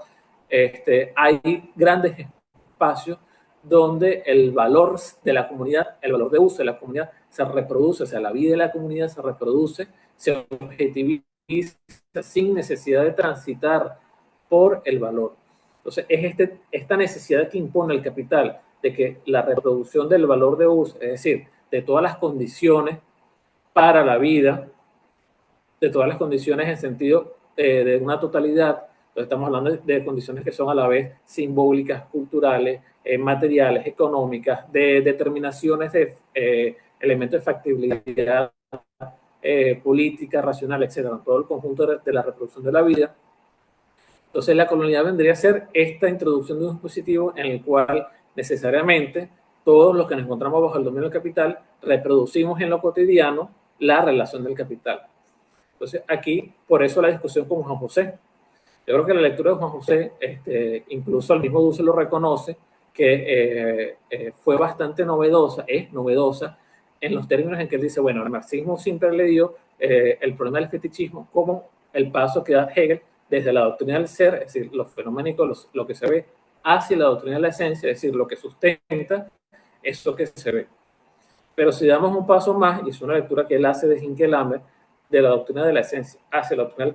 S3: Hay grandes espacios donde el valor de la comunidad, el valor de uso de la comunidad se reproduce, o sea, la vida de la comunidad se reproduce, se objetiviza sin necesidad de transitar por el valor. Entonces, es esta necesidad que impone el capital de que la reproducción del valor de uso, es decir, de todas las condiciones para la vida, de todas las condiciones en sentido de una totalidad. Entonces estamos hablando de condiciones que son a la vez simbólicas, culturales, materiales, económicas, de determinaciones de elementos de factibilidad política, racional, etcétera, todo el conjunto de la reproducción de la vida. Entonces la colonialidad vendría a ser esta introducción de un dispositivo en el cual necesariamente todos los que nos encontramos bajo el dominio del capital reproducimos en lo cotidiano la relación del capital. Entonces aquí, por eso la discusión con Juan José. Yo creo que la lectura de Juan José, incluso el mismo Dussel lo reconoce, que fue bastante novedosa, es novedosa, en los términos en que él dice, bueno, el marxismo siempre le dio el problema del fetichismo como el paso que da Hegel desde la doctrina del ser, es decir, los fenoménicos, lo que se ve, hacia la doctrina de la esencia, es decir, lo que sustenta eso que se ve. Pero si damos un paso más, y es una lectura que él hace de Hinkelhammer, de la doctrina de la esencia hacia la doctrina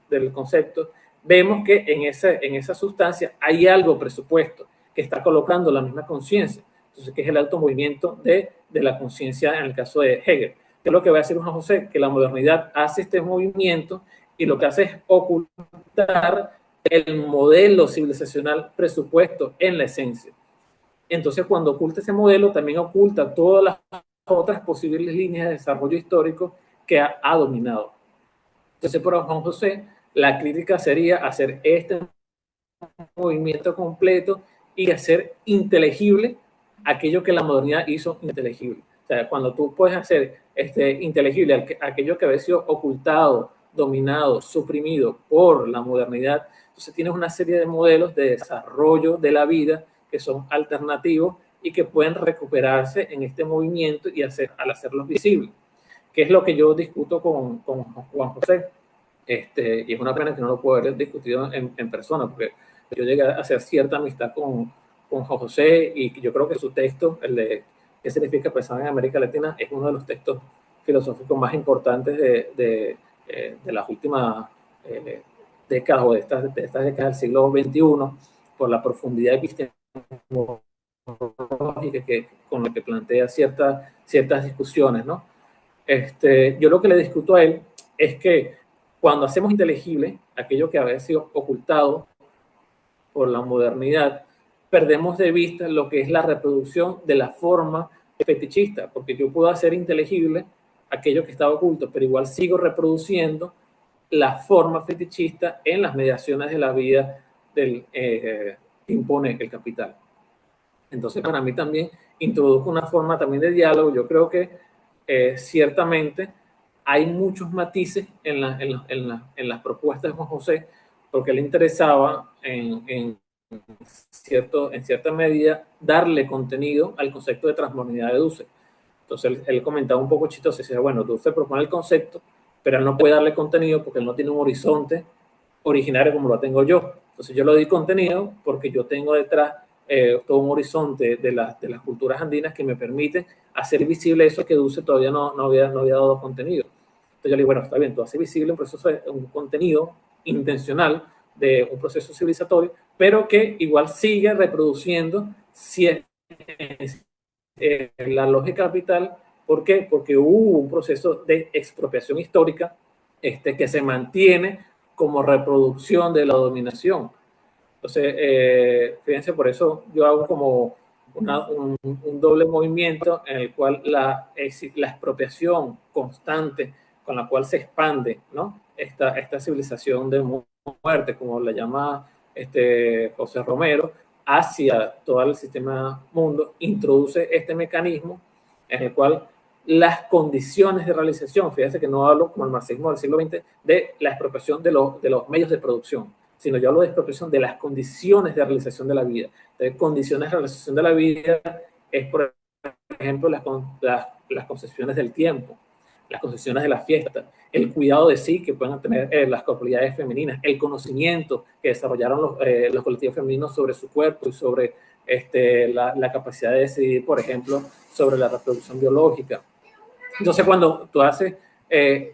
S3: del concepto, vemos que en esa sustancia hay algo presupuesto que está colocando la misma conciencia. Entonces, que es el alto movimiento de la conciencia en el caso de Hegel. ¿Qué es lo que va a decir Juan José? Que la modernidad hace este movimiento y lo que hace es ocultar el modelo civilizacional presupuesto en la esencia. Entonces, cuando oculta ese modelo, también oculta todas las otras posibles líneas de desarrollo histórico que ha dominado. Entonces, para Juan José, la crítica sería hacer este movimiento completo y hacer inteligible aquello que la modernidad hizo inteligible. O sea, cuando tú puedes hacer inteligible aquello que había sido ocultado, dominado, suprimido por la modernidad, entonces tienes una serie de modelos de desarrollo de la vida que son alternativos y que pueden recuperarse en este movimiento y al hacerlos visibles, que es lo que yo discuto con Juan José. Y es una pena que no lo puedo haber discutido en persona, porque yo llegué a hacer cierta amistad con Juan José y yo creo que su texto, el de ¿Qué significa pensar en América Latina? Es uno de los textos filosóficos más importantes de las últimas décadas o de estas décadas del siglo XXI, por la profundidad epistemológica con la que plantea ciertas discusiones, ¿no? Yo lo que le discuto a él es que cuando hacemos inteligible aquello que había sido ocultado por la modernidad, perdemos de vista lo que es la reproducción de la forma fetichista, porque yo puedo hacer inteligible aquello que estaba oculto, pero igual sigo reproduciendo la forma fetichista en las mediaciones de la vida que impone el capital. Entonces, para mí también introdujo una forma también de diálogo. Yo creo que ciertamente hay muchos matices en las propuestas de Juan José, porque le interesaba en cierta medida darle contenido al concepto de transmodernidad de Dussel. Entonces él comentaba un poco chistoso, decía, bueno, Dussel propone el concepto, pero él no puede darle contenido porque él no tiene un horizonte originario como lo tengo yo. Entonces yo le doy contenido porque yo tengo detrás todo un horizonte de las culturas andinas que me permite hacer visible eso que Dussel todavía no había dado contenido. Entonces yo le digo, bueno, está bien, tú haces visible un contenido intencional de un proceso civilizatorio, pero que igual sigue reproduciendo si es, la lógica capital. ¿Por qué? Porque hubo un proceso de expropiación histórica que se mantiene como reproducción de la dominación. Entonces, fíjense, por eso yo hago como un doble movimiento en el cual la expropiación constante con la cual se expande, ¿no? esta civilización de muerte, como la llama José Romero, hacia todo el sistema mundo, introduce este mecanismo en el cual las condiciones de realización, fíjense que no hablo como el marxismo del siglo XX, de la expropiación de los medios de producción, sino yo hablo de expropiación de las condiciones de realización de la vida. Entonces, condiciones de realización de la vida es, por ejemplo, las concesiones del tiempo, las concesiones de la fiesta, el cuidado de sí que puedan tener las corporalidades femeninas, el conocimiento que desarrollaron los colectivos femeninos sobre su cuerpo y sobre la capacidad de decidir, por ejemplo, sobre la reproducción biológica. Entonces, cuando tú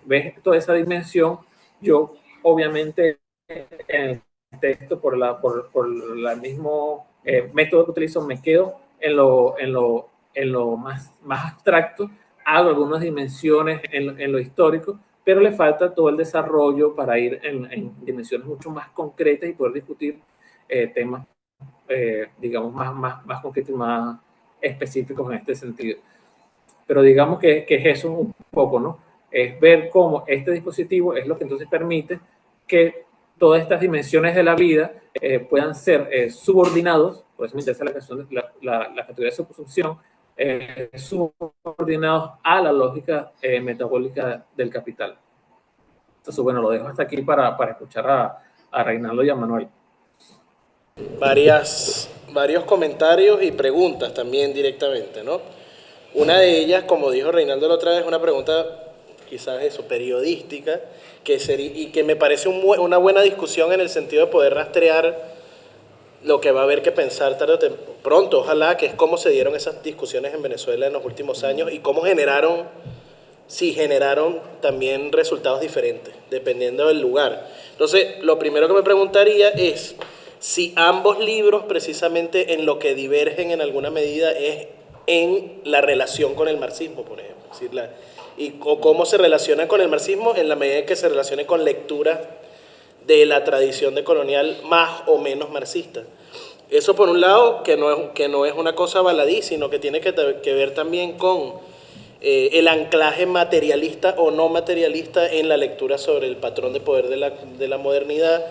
S3: ves toda esa dimensión, yo obviamente en el texto, por el mismo método que utilizo, me quedo en lo más abstracto, hago algunas dimensiones en lo histórico, pero le falta todo el desarrollo para ir en dimensiones mucho más concretas y poder discutir temas, digamos, más concretos y más específicos en este sentido. Pero digamos que es eso un poco, ¿no? Es ver cómo este dispositivo es lo que entonces permite que todas estas dimensiones de la vida puedan ser subordinados, por eso me interesa la categoría de subsunción, subordinados a la lógica metabólica del capital. Entonces, bueno, lo dejo hasta aquí para escuchar a Reinaldo y a Manuel.
S4: Varios comentarios y preguntas también directamente, ¿no? Una de ellas, como dijo Reinaldo la otra vez, una pregunta quizás eso, periodística, y que me parece una buena discusión en el sentido de poder rastrear lo que va a haber que pensar tarde o pronto, ojalá, que es cómo se dieron esas discusiones en Venezuela en los últimos años y cómo generaron también resultados diferentes, dependiendo del lugar. Entonces, lo primero que me preguntaría es si ambos libros, precisamente en lo que divergen en alguna medida, es en la relación con el marxismo, por ejemplo. Es decir, o cómo se relaciona con el marxismo en la medida en que se relacione con lecturas de la tradición decolonial más o menos marxista. Eso por un lado, que no es una cosa baladí, sino que tiene que ver también con el anclaje materialista o no materialista en la lectura sobre el patrón de poder de la modernidad,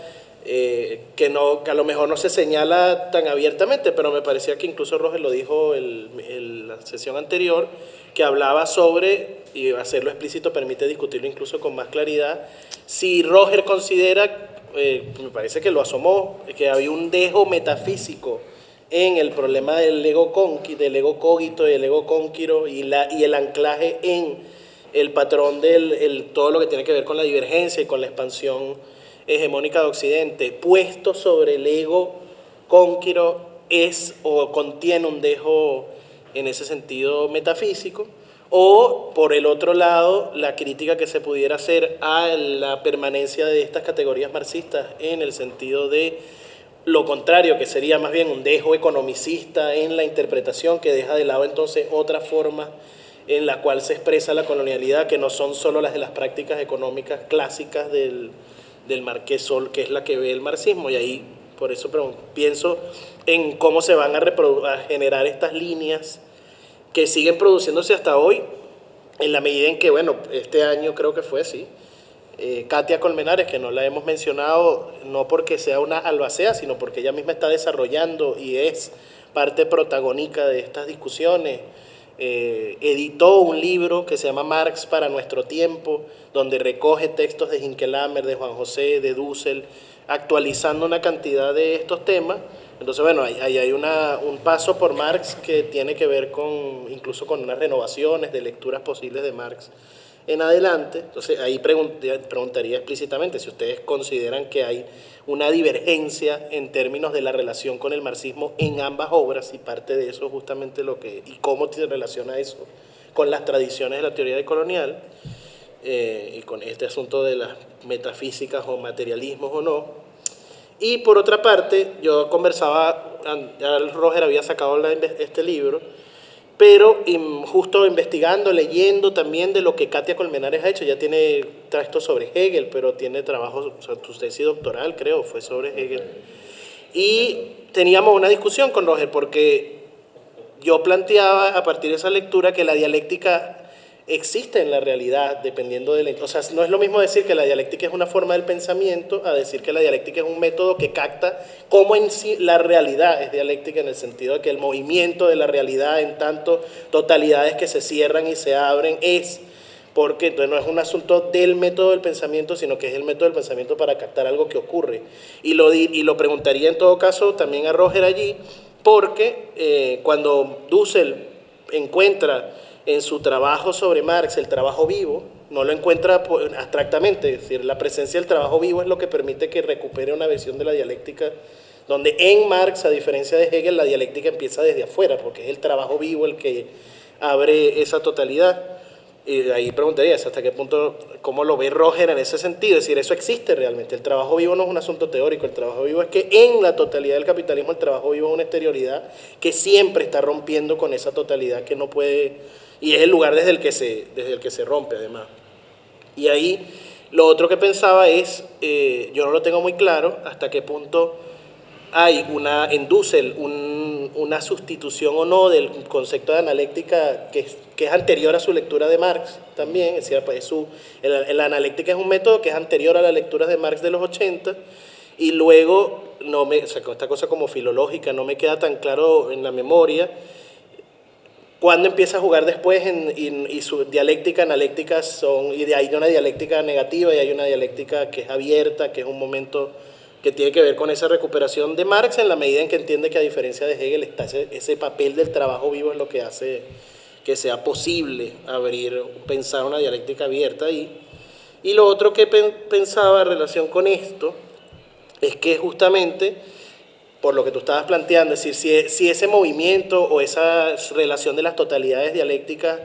S4: que a lo mejor no se señala tan abiertamente, pero me parecía que incluso Roger lo dijo en la sesión anterior, que hablaba sobre, y hacerlo explícito permite discutirlo incluso con más claridad, si Roger considera, me parece que lo asomó, que había un dejo metafísico en el problema del ego cogito y el ego cónquiro y el anclaje en el patrón todo lo que tiene que ver con la divergencia y con la expansión hegemónica de Occidente, puesto sobre el ego cónquiro, es o contiene un dejo en ese sentido metafísico, o por el otro lado, la crítica que se pudiera hacer a la permanencia de estas categorías marxistas en el sentido de lo contrario, que sería más bien un dejo economicista en la interpretación que deja de lado entonces otra forma en la cual se expresa la colonialidad, que no son solo las de las prácticas económicas clásicas del Marqués Sol, que es la que ve el marxismo. Y ahí, por eso pienso en cómo se van a generar estas líneas que siguen produciéndose hasta hoy, en la medida en que, bueno, este año creo que fue así, Katia Colmenares, que no la hemos mencionado, no porque sea una albacea, sino porque ella misma está desarrollando y es parte protagónica de estas discusiones. Editó un libro que se llama Marx para nuestro tiempo, donde recoge textos de Hinkelhammer, de Juan José, de Dussel, actualizando una cantidad de estos temas. Entonces, bueno, ahí hay un paso por Marx que tiene que ver incluso con unas renovaciones de lecturas posibles de Marx en adelante. Entonces, ahí preguntaría explícitamente si ustedes consideran que hay una divergencia en términos de la relación con el marxismo en ambas obras, y parte de eso justamente y cómo se relaciona eso con las tradiciones de la teoría decolonial, y con este asunto de las metafísicas o materialismos o no. Y por otra parte, yo conversaba, ya Roger había sacado este libro, pero justo investigando, leyendo también de lo que Katia Colmenares ha hecho. Ya tiene textos sobre Hegel, pero tiene trabajo, su tesis doctoral creo fue sobre Hegel. Y teníamos una discusión con Roger, porque yo planteaba a partir de esa lectura que la dialéctica existe en la realidad, dependiendo de o sea, no es lo mismo decir que la dialéctica es una forma del pensamiento a decir que la dialéctica es un método que capta cómo en sí la realidad es dialéctica, en el sentido de que el movimiento de la realidad en tanto totalidades que se cierran y se abren porque entonces no es un asunto del método del pensamiento, sino que es el método del pensamiento para captar algo que ocurre. Y lo preguntaría en todo caso también a Roger allí, porque cuando Dussel encuentra en su trabajo sobre Marx el trabajo vivo, no lo encuentra abstractamente, es decir, la presencia del trabajo vivo es lo que permite que recupere una visión de la dialéctica, donde en Marx, a diferencia de Hegel, la dialéctica empieza desde afuera, porque es el trabajo vivo el que abre esa totalidad. Y ahí preguntaría hasta qué punto, cómo lo ve Roger en ese sentido, es decir, eso existe realmente. El trabajo vivo no es un asunto teórico, el trabajo vivo es que en la totalidad del capitalismo el trabajo vivo es una exterioridad que siempre está rompiendo con esa totalidad que no puede, y es el lugar desde el que se rompe además. Y ahí lo otro que pensaba es, yo no lo tengo muy claro, hasta qué punto hay en Dussel una sustitución o no del concepto de analéctica que es anterior a su lectura de Marx también. Es decir, pues la analéctica es un método que es anterior a las lecturas de Marx de los 80, y luego, o sea, esta cosa como filológica no me queda tan claro en la memoria, cuando empieza a jugar después y su dialéctica, analéctica y de ahí hay una dialéctica negativa y hay una dialéctica que es abierta, que es un momento que tiene que ver con esa recuperación de Marx, en la medida en que entiende que a diferencia de Hegel está ese papel del trabajo vivo es lo que hace que sea posible pensar una dialéctica abierta ahí. Y lo otro que pensaba en relación con esto es que justamente, por lo que tú estabas planteando, es decir, si ese movimiento o esa relación de las totalidades dialécticas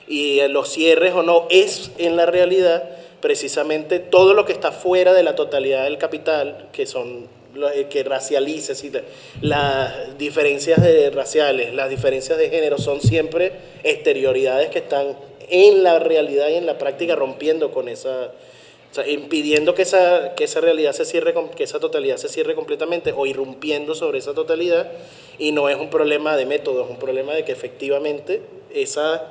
S4: y los cierres o no es en la realidad precisamente todo lo que está fuera de la totalidad del capital, que racializa, es decir, las diferencias raciales, las diferencias de género son siempre exterioridades que están en la realidad y en la práctica rompiendo con esa, o sea, impidiendo que esa realidad se cierre, que esa totalidad se cierre completamente, o irrumpiendo sobre esa totalidad. Y no es un problema de método, es un problema de que efectivamente esas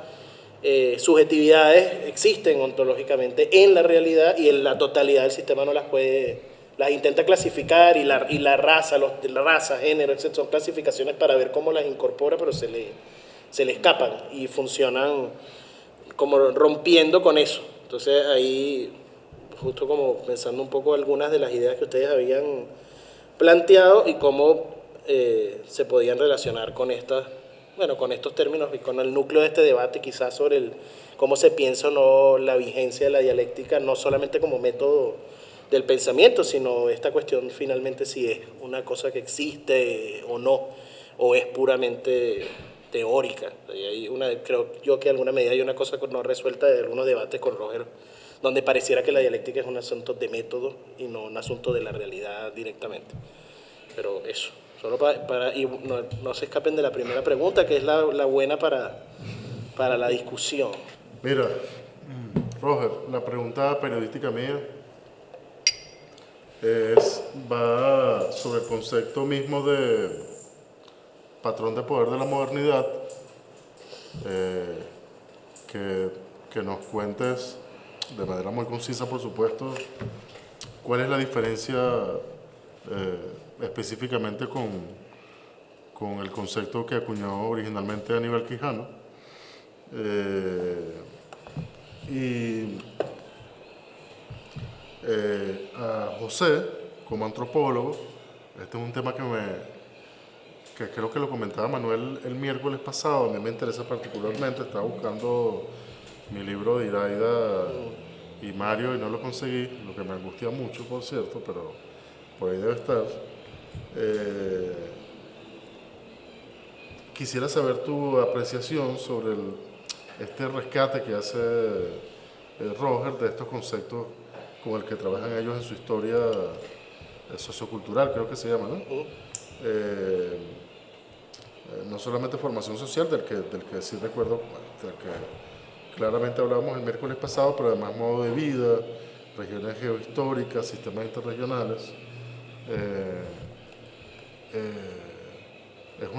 S4: subjetividades existen ontológicamente en la realidad, y en la totalidad del sistema no las intenta clasificar, y la raza, género, etc. Son clasificaciones para ver cómo las incorpora, pero se le escapan y funcionan como rompiendo con eso. Entonces ahí, justo como pensando un poco algunas de las ideas que ustedes habían planteado y cómo se podían relacionar con con estos términos y con el núcleo de este debate, quizás sobre cómo se piensa o no la vigencia de la dialéctica, no solamente como método del pensamiento, sino esta cuestión finalmente si es una cosa que existe o no, o es puramente teórica. Creo yo que en alguna medida hay una cosa no resuelta de algunos debates con Roger, donde pareciera que la dialéctica es un asunto de método y no un asunto de la realidad directamente. Pero eso, solo y no se escapen de la primera pregunta, que es la buena para la discusión.
S1: Mira, Roger, la pregunta periodística mía va sobre el concepto mismo de patrón de poder de la modernidad, que nos cuentes de manera muy concisa, por supuesto, cuál es la diferencia específicamente con el concepto que acuñó originalmente Aníbal Quijano. A José, como antropólogo, este es un tema que creo que lo comentaba Manuel el miércoles pasado, a mí me interesa particularmente, estaba buscando mi libro de Iraida y Mario y no lo conseguí, lo que me angustia mucho, por cierto, pero por ahí debe estar. Quisiera saber tu apreciación sobre este rescate que hace Roger de estos conceptos con el que trabajan ellos en su historia sociocultural, creo que se llama, ¿no? No solamente formación social, del que sí recuerdo, del que claramente hablábamos el miércoles pasado, pero además modo de vida, regiones geohistóricas, sistemas interregionales. Es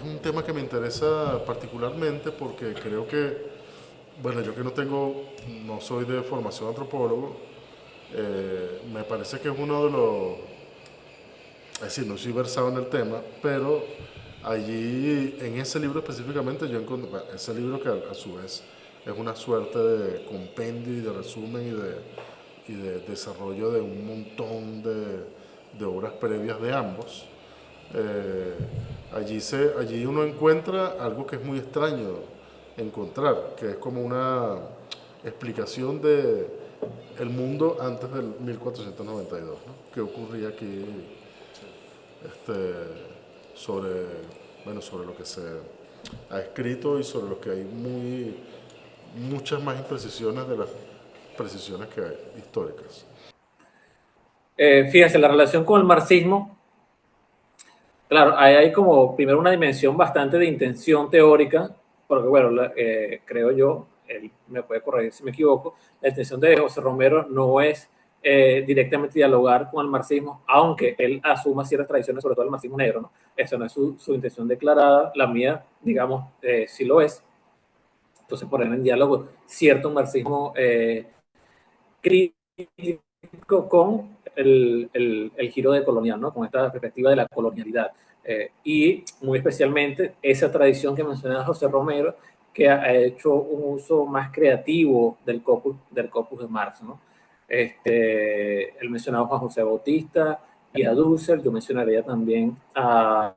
S1: un tema que me interesa particularmente porque creo que, bueno, yo que no soy de formación antropólogo, me parece que es uno de los, es decir, no soy versado en el tema, pero allí, en ese libro específicamente, yo encontré, ese libro que a su vez es una suerte de compendio y de resumen y de desarrollo de un montón de obras previas de ambos. Allí uno encuentra algo que es muy extraño encontrar, que es como una explicación de el mundo antes del 1492, ¿no? ¿Qué ocurría aquí sobre lo que se ha escrito y sobre lo que hay muchas más imprecisiones de las precisiones que hay históricas?
S3: Fíjense, la relación con el marxismo, claro, ahí hay como primero una dimensión bastante de intención teórica, porque bueno, creo yo, él me puede corregir si me equivoco, la intención de José Romero no es directamente dialogar con el marxismo, aunque él asuma ciertas tradiciones, sobre todo el marxismo negro, ¿no? Esa no es su intención declarada, la mía, digamos, sí lo es. Entonces poner en diálogo cierto marxismo crítico con el giro de colonial, ¿no? Con esta perspectiva de la colonialidad. Y muy especialmente esa tradición que mencionaba José Romero, que ha hecho un uso más creativo del corpus de Marx, ¿no? Él mencionaba a Juan José Bautista y a Dussel, yo mencionaría también a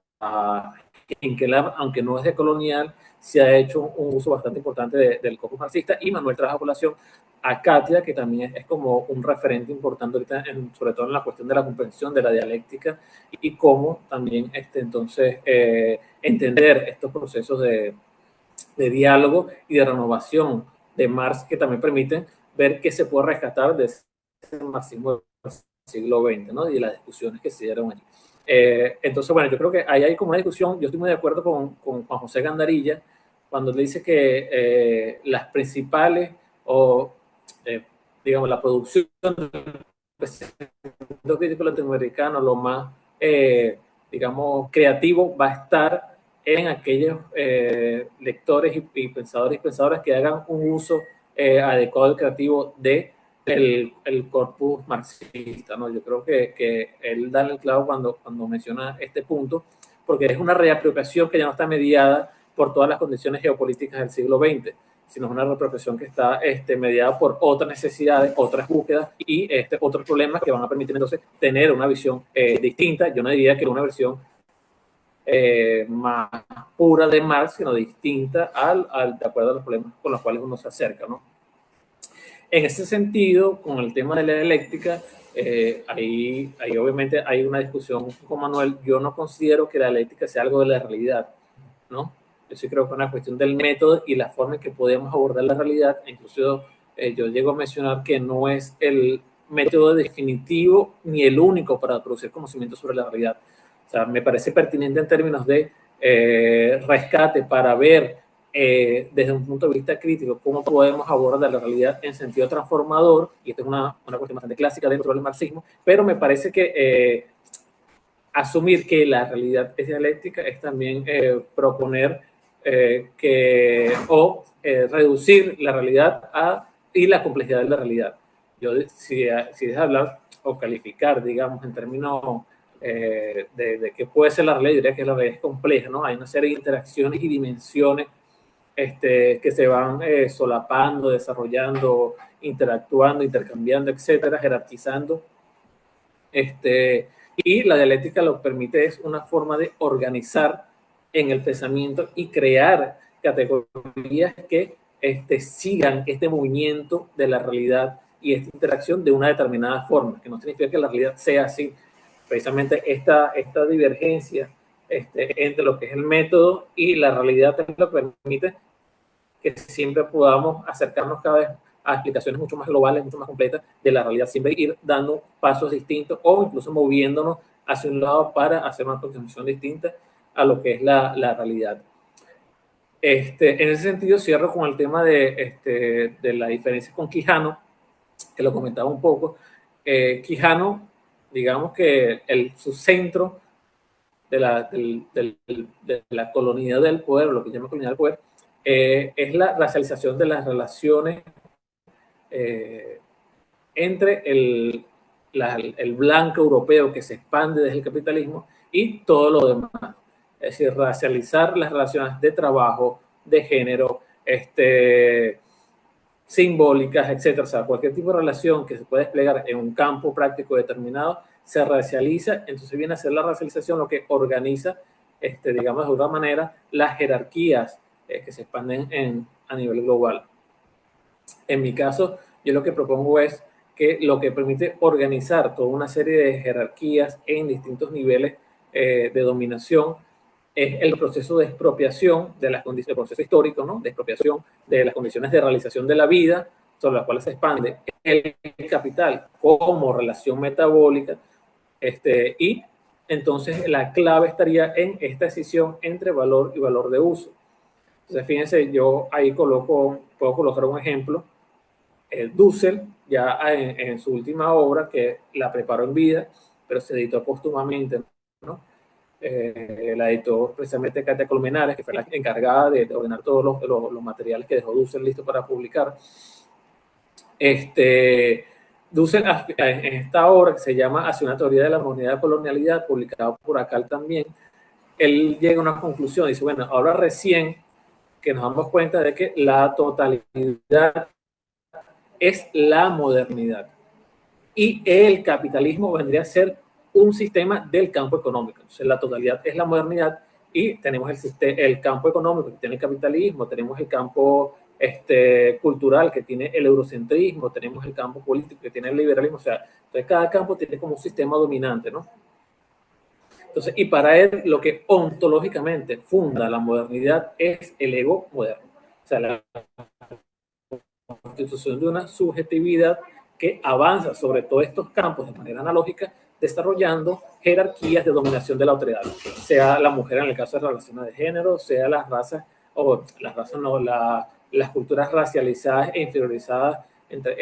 S3: Hinkelab, aunque no es de colonial, se ha hecho un uso bastante importante del corpus marxista, y Manuel trajo a colación a Katia, que también es como un referente importante ahorita, sobre todo en la cuestión de la comprensión de la dialéctica y cómo también entonces entender estos procesos de diálogo y de renovación de Marx, que también permiten ver qué se puede rescatar de ese marxismo del siglo XX, ¿no? Y las discusiones que se dieron allí. Entonces, bueno, yo creo que ahí hay como una discusión. Yo estoy muy de acuerdo con Juan José Gandarilla cuando le dice que las principales digamos, la producción del crítico latinoamericano, lo más, digamos, creativo va a estar en aquellos lectores y pensadoras que hagan un uso adecuado y creativo de el corpus marxista, ¿no? Yo creo que él da el clavo cuando menciona este punto, porque es una reapropiación que ya no está mediada por todas las condiciones geopolíticas del siglo XX, sino es una reapropiación que está mediada por otras necesidades, otras búsquedas y otros problemas que van a permitir entonces tener una visión distinta. Yo no diría que una versión más pura de Marx, sino distinta de acuerdo a los problemas con los cuales uno se acerca, ¿no? En ese sentido, con el tema de la dialéctica, Ahí obviamente hay una discusión con Manuel. Yo no considero que la dialéctica sea algo de la realidad, ¿no? Yo sí creo que es una cuestión del método y la forma en que podemos abordar la realidad. Incluso yo llego a mencionar que no es el método definitivo ni el único para producir conocimiento sobre la realidad. O sea, me parece pertinente en términos de rescate para ver desde un punto de vista crítico cómo podemos abordar la realidad en sentido transformador, y esta es una cuestión bastante clásica dentro del marxismo, pero me parece que asumir que la realidad es dialéctica es también proponer reducir la realidad y la complejidad de la realidad. Yo, si es hablar o calificar, digamos, en términos de qué puede ser la realidad, yo diría que la realidad es compleja, ¿no? Hay una serie de interacciones y dimensiones que se van solapando, desarrollando, interactuando, intercambiando, etcétera, jerarquizando. Y la dialéctica lo permite, es una forma de organizar en el pensamiento y crear categorías que sigan este movimiento de la realidad y esta interacción de una determinada forma, que no significa que la realidad sea así. Precisamente esta divergencia entre lo que es el método y la realidad lo permite que siempre podamos acercarnos cada vez a explicaciones mucho más globales, mucho más completas de la realidad, siempre ir dando pasos distintos o incluso moviéndonos hacia un lado para hacer una aproximación distinta a lo que es la realidad. En ese sentido, cierro con el tema de la diferencia con Quijano, que lo comentaba un poco. Quijano, digamos que su centro de la colonialidad del poder, lo que llama colonialidad del poder, es la racialización de las relaciones entre el blanco europeo que se expande desde el capitalismo y todo lo demás. Es decir, racializar las relaciones de trabajo, de género, simbólicas, etcétera. O sea, cualquier tipo de relación que se pueda desplegar en un campo práctico determinado se racializa. Entonces viene a ser la racialización lo que organiza, digamos de alguna manera, las jerarquías que se expanden a nivel global. En mi caso, yo lo que propongo es que lo que permite organizar toda una serie de jerarquías en distintos niveles de dominación es el proceso de expropiación de las condiciones, el proceso histórico, ¿no? De expropiación de las condiciones de realización de la vida, sobre las cuales se expande el capital como relación metabólica, y entonces la clave estaría en esta decisión entre valor y valor de uso. Entonces, fíjense, yo ahí puedo colocar un ejemplo. Dussel, ya en su última obra, que la preparó en vida, pero se editó póstumamente, ¿no? La editó precisamente Katia Colmenares, que fue la encargada de ordenar todos los materiales que dejó Dussel listo para publicar. Dussel, en esta obra que se llama Hacia una teoría de la modernidad y la colonialidad, publicado por ACAL también, él llega a una conclusión, dice, bueno, ahora recién que nos damos cuenta de que la totalidad es la modernidad y el capitalismo vendría a ser un sistema del campo económico. Entonces, la totalidad es la modernidad y tenemos el campo económico que tiene el capitalismo, tenemos el campo cultural que tiene el eurocentrismo, tenemos el campo político que tiene el liberalismo. O sea, entonces cada campo tiene como un sistema dominante, ¿no? Entonces, y para él lo que ontológicamente funda la modernidad es el ego moderno. O sea, la constitución de una subjetividad que avanza sobre todos estos campos de manera analógica, desarrollando jerarquías de dominación de la autoridad, sea la mujer en el caso de relaciones de género, sea las razas, las culturas racializadas e inferiorizadas dentro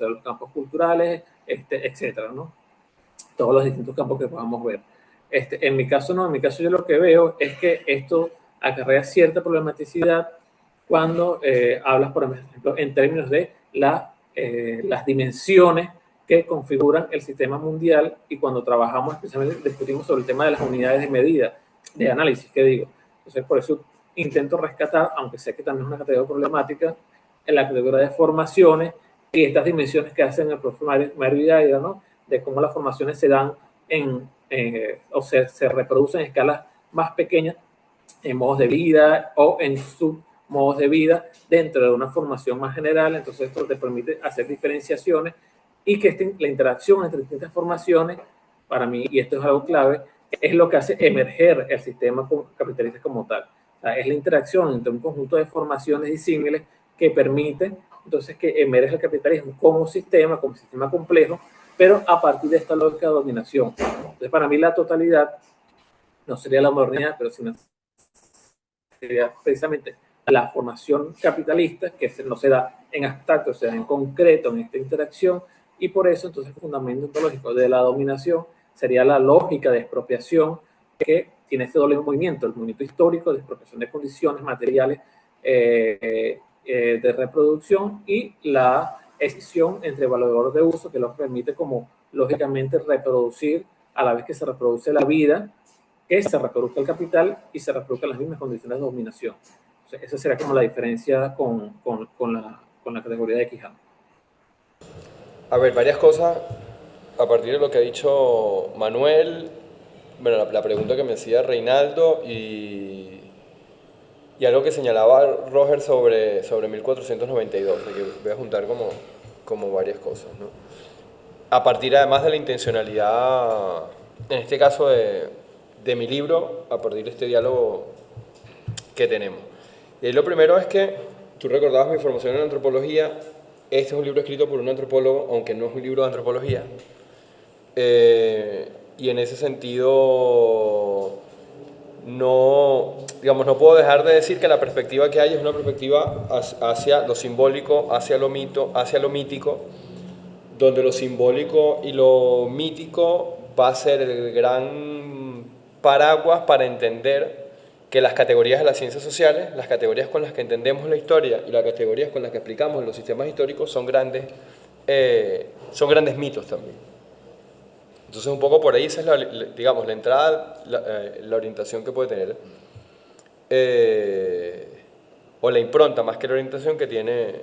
S3: de los campos culturales, etcétera, ¿no? Todos los distintos campos que podamos ver. En mi caso no, en mi caso yo lo que veo es que esto acarrea cierta problematicidad cuando hablas, por ejemplo, en términos de las dimensiones que configuran el sistema mundial, y cuando trabajamos, especialmente discutimos sobre el tema de las unidades de medida, de análisis, que digo. Entonces, por eso intento rescatar, aunque sé que también es una categoría problemática, en la categoría de formaciones y estas dimensiones que hacen el profesor Mario Vidaida, ¿no? De cómo las formaciones se dan o se reproducen en escalas más pequeñas, en modos de vida o en submodos de vida dentro de una formación más general. Entonces esto te permite hacer diferenciaciones y que la interacción entre distintas formaciones, para mí, y esto es algo clave, es lo que hace emerger el sistema capitalista como tal. O sea, es la interacción entre un conjunto de formaciones disímiles que permite entonces que emerge el capitalismo como sistema complejo, pero a partir de esta lógica de dominación. Entonces, para mí la totalidad no sería la modernidad, pero sino sería precisamente la formación capitalista, que no se da en abstracto, se da en concreto en esta interacción, y por eso entonces el fundamento ontológico de la dominación sería la lógica de expropiación que tiene este doble movimiento, el movimiento histórico de expropiación de condiciones materiales de reproducción y la escisión entre valor de uso que nos permite como lógicamente reproducir a la vez que se reproduce la vida, que se reproduzca el capital y se reproduzcan las mismas condiciones de dominación. O sea, esa sería como la diferencia con la categoría de Quijano.
S2: A ver, varias cosas a partir de lo que ha dicho Manuel, bueno, la pregunta que me hacía Reinaldo y algo que señalaba Roger sobre 1492, de que voy a juntar como varias cosas, ¿no? A partir además de la intencionalidad, en este caso de mi libro, a partir de este diálogo que tenemos. Y lo primero es que tú recordabas mi formación en antropología. Este es un libro escrito por un antropólogo, aunque no es un libro de antropología. Y en ese sentido no puedo dejar de decir que la perspectiva que hay es una perspectiva hacia lo simbólico, hacia lo mítico, donde lo simbólico y lo mítico va a ser el gran paraguas para entender que las categorías de las ciencias sociales, las categorías con las que entendemos la historia y las categorías con las que explicamos los sistemas históricos son grandes mitos también. Entonces un poco por ahí esa es la entrada, la orientación que puede tener, o la impronta más que la orientación que tiene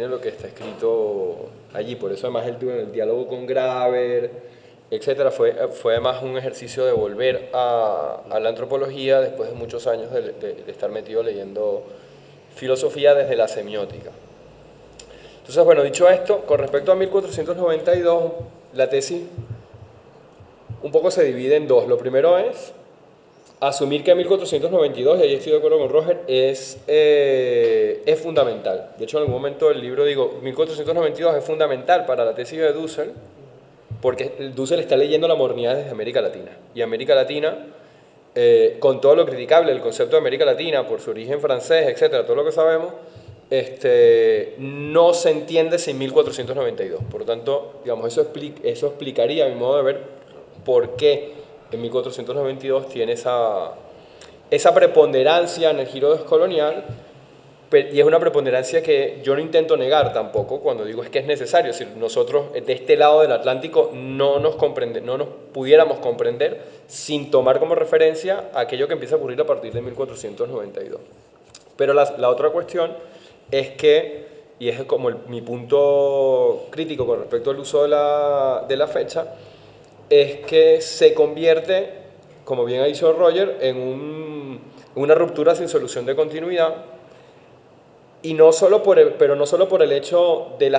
S2: lo que está escrito allí. Por eso además el diálogo con Graeber, etcétera, fue además un ejercicio de volver a la antropología después de muchos años de estar metido leyendo filosofía desde la semiótica. Entonces, bueno, dicho esto, con respecto a 1492, la tesis un poco se divide en dos. Lo primero es asumir que 1492, y ahí estoy de acuerdo con Roger, es fundamental. De hecho, en algún momento del libro digo, 1492 es fundamental para la tesis de Dussel, porque Dussel está leyendo la modernidad desde América Latina. Y América Latina, con todo lo criticable del concepto de América Latina, por su origen francés, etcétera, todo lo que sabemos, no se entiende sin 1492. Por lo tanto, eso explicaría, a mi modo de ver, por qué en 1492 tiene esa preponderancia en el giro descolonial. Y es una preponderancia que yo no intento negar tampoco cuando digo es que es necesario. Si nosotros de este lado del Atlántico no nos pudiéramos comprender sin tomar como referencia aquello que empieza a ocurrir a partir de 1492. Pero la otra cuestión es que, y es como mi punto crítico con respecto al uso de la fecha, es que se convierte, como bien ha dicho Roger, en una ruptura sin solución de continuidad. Y no solo por el hecho de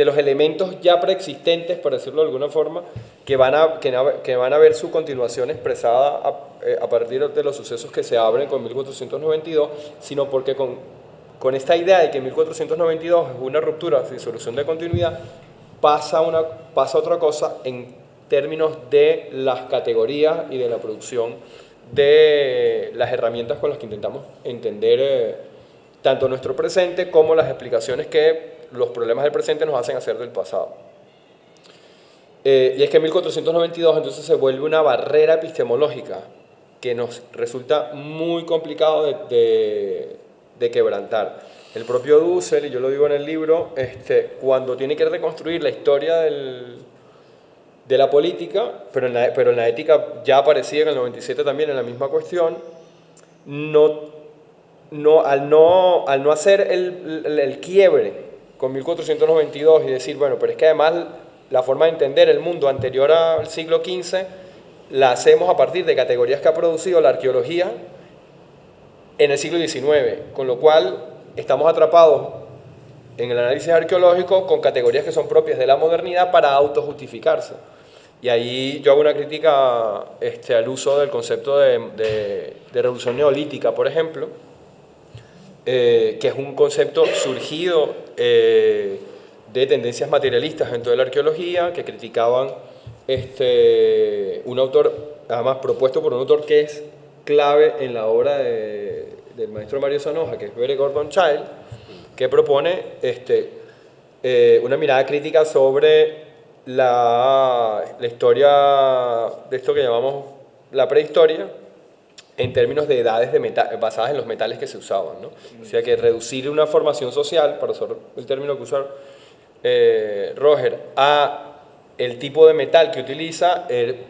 S2: los elementos ya preexistentes, por decirlo de alguna forma, que van a ver su continuación expresada a partir de los sucesos que se abren con 1492, sino porque con esta idea de que 1492 es una ruptura sin solución de continuidad, pasa otra cosa en términos de las categorías y de la producción de las herramientas con las que intentamos entender tanto nuestro presente como las explicaciones que los problemas del presente nos hacen hacer del pasado. Y es que en 1492 entonces se vuelve una barrera epistemológica que nos resulta muy complicado de quebrantar. El propio Dussel, y yo lo digo en el libro, cuando tiene que reconstruir la historia de la política, pero en la ética ya aparecía en el 97 también en la misma cuestión, al no hacer el quiebre con 1492 y decir, bueno, pero es que además la forma de entender el mundo anterior al siglo XV la hacemos a partir de categorías que ha producido la arqueología en el siglo XIX, con lo cual estamos atrapados en el análisis arqueológico con categorías que son propias de la modernidad para autojustificarse. Y ahí yo hago una crítica al uso del concepto de revolución neolítica, por ejemplo, que es un concepto surgido de tendencias materialistas dentro de la arqueología, que criticaban un autor, además propuesto por un autor que es clave en la obra del maestro Mario Zanoja, que es B. Gordon Childe, que propone una mirada crítica sobre la historia de esto que llamamos la prehistoria, en términos de edades basadas en los metales que se usaban, ¿no? O sea que reducir una formación social, para usar el término que usar Roger, a el tipo de metal que utiliza,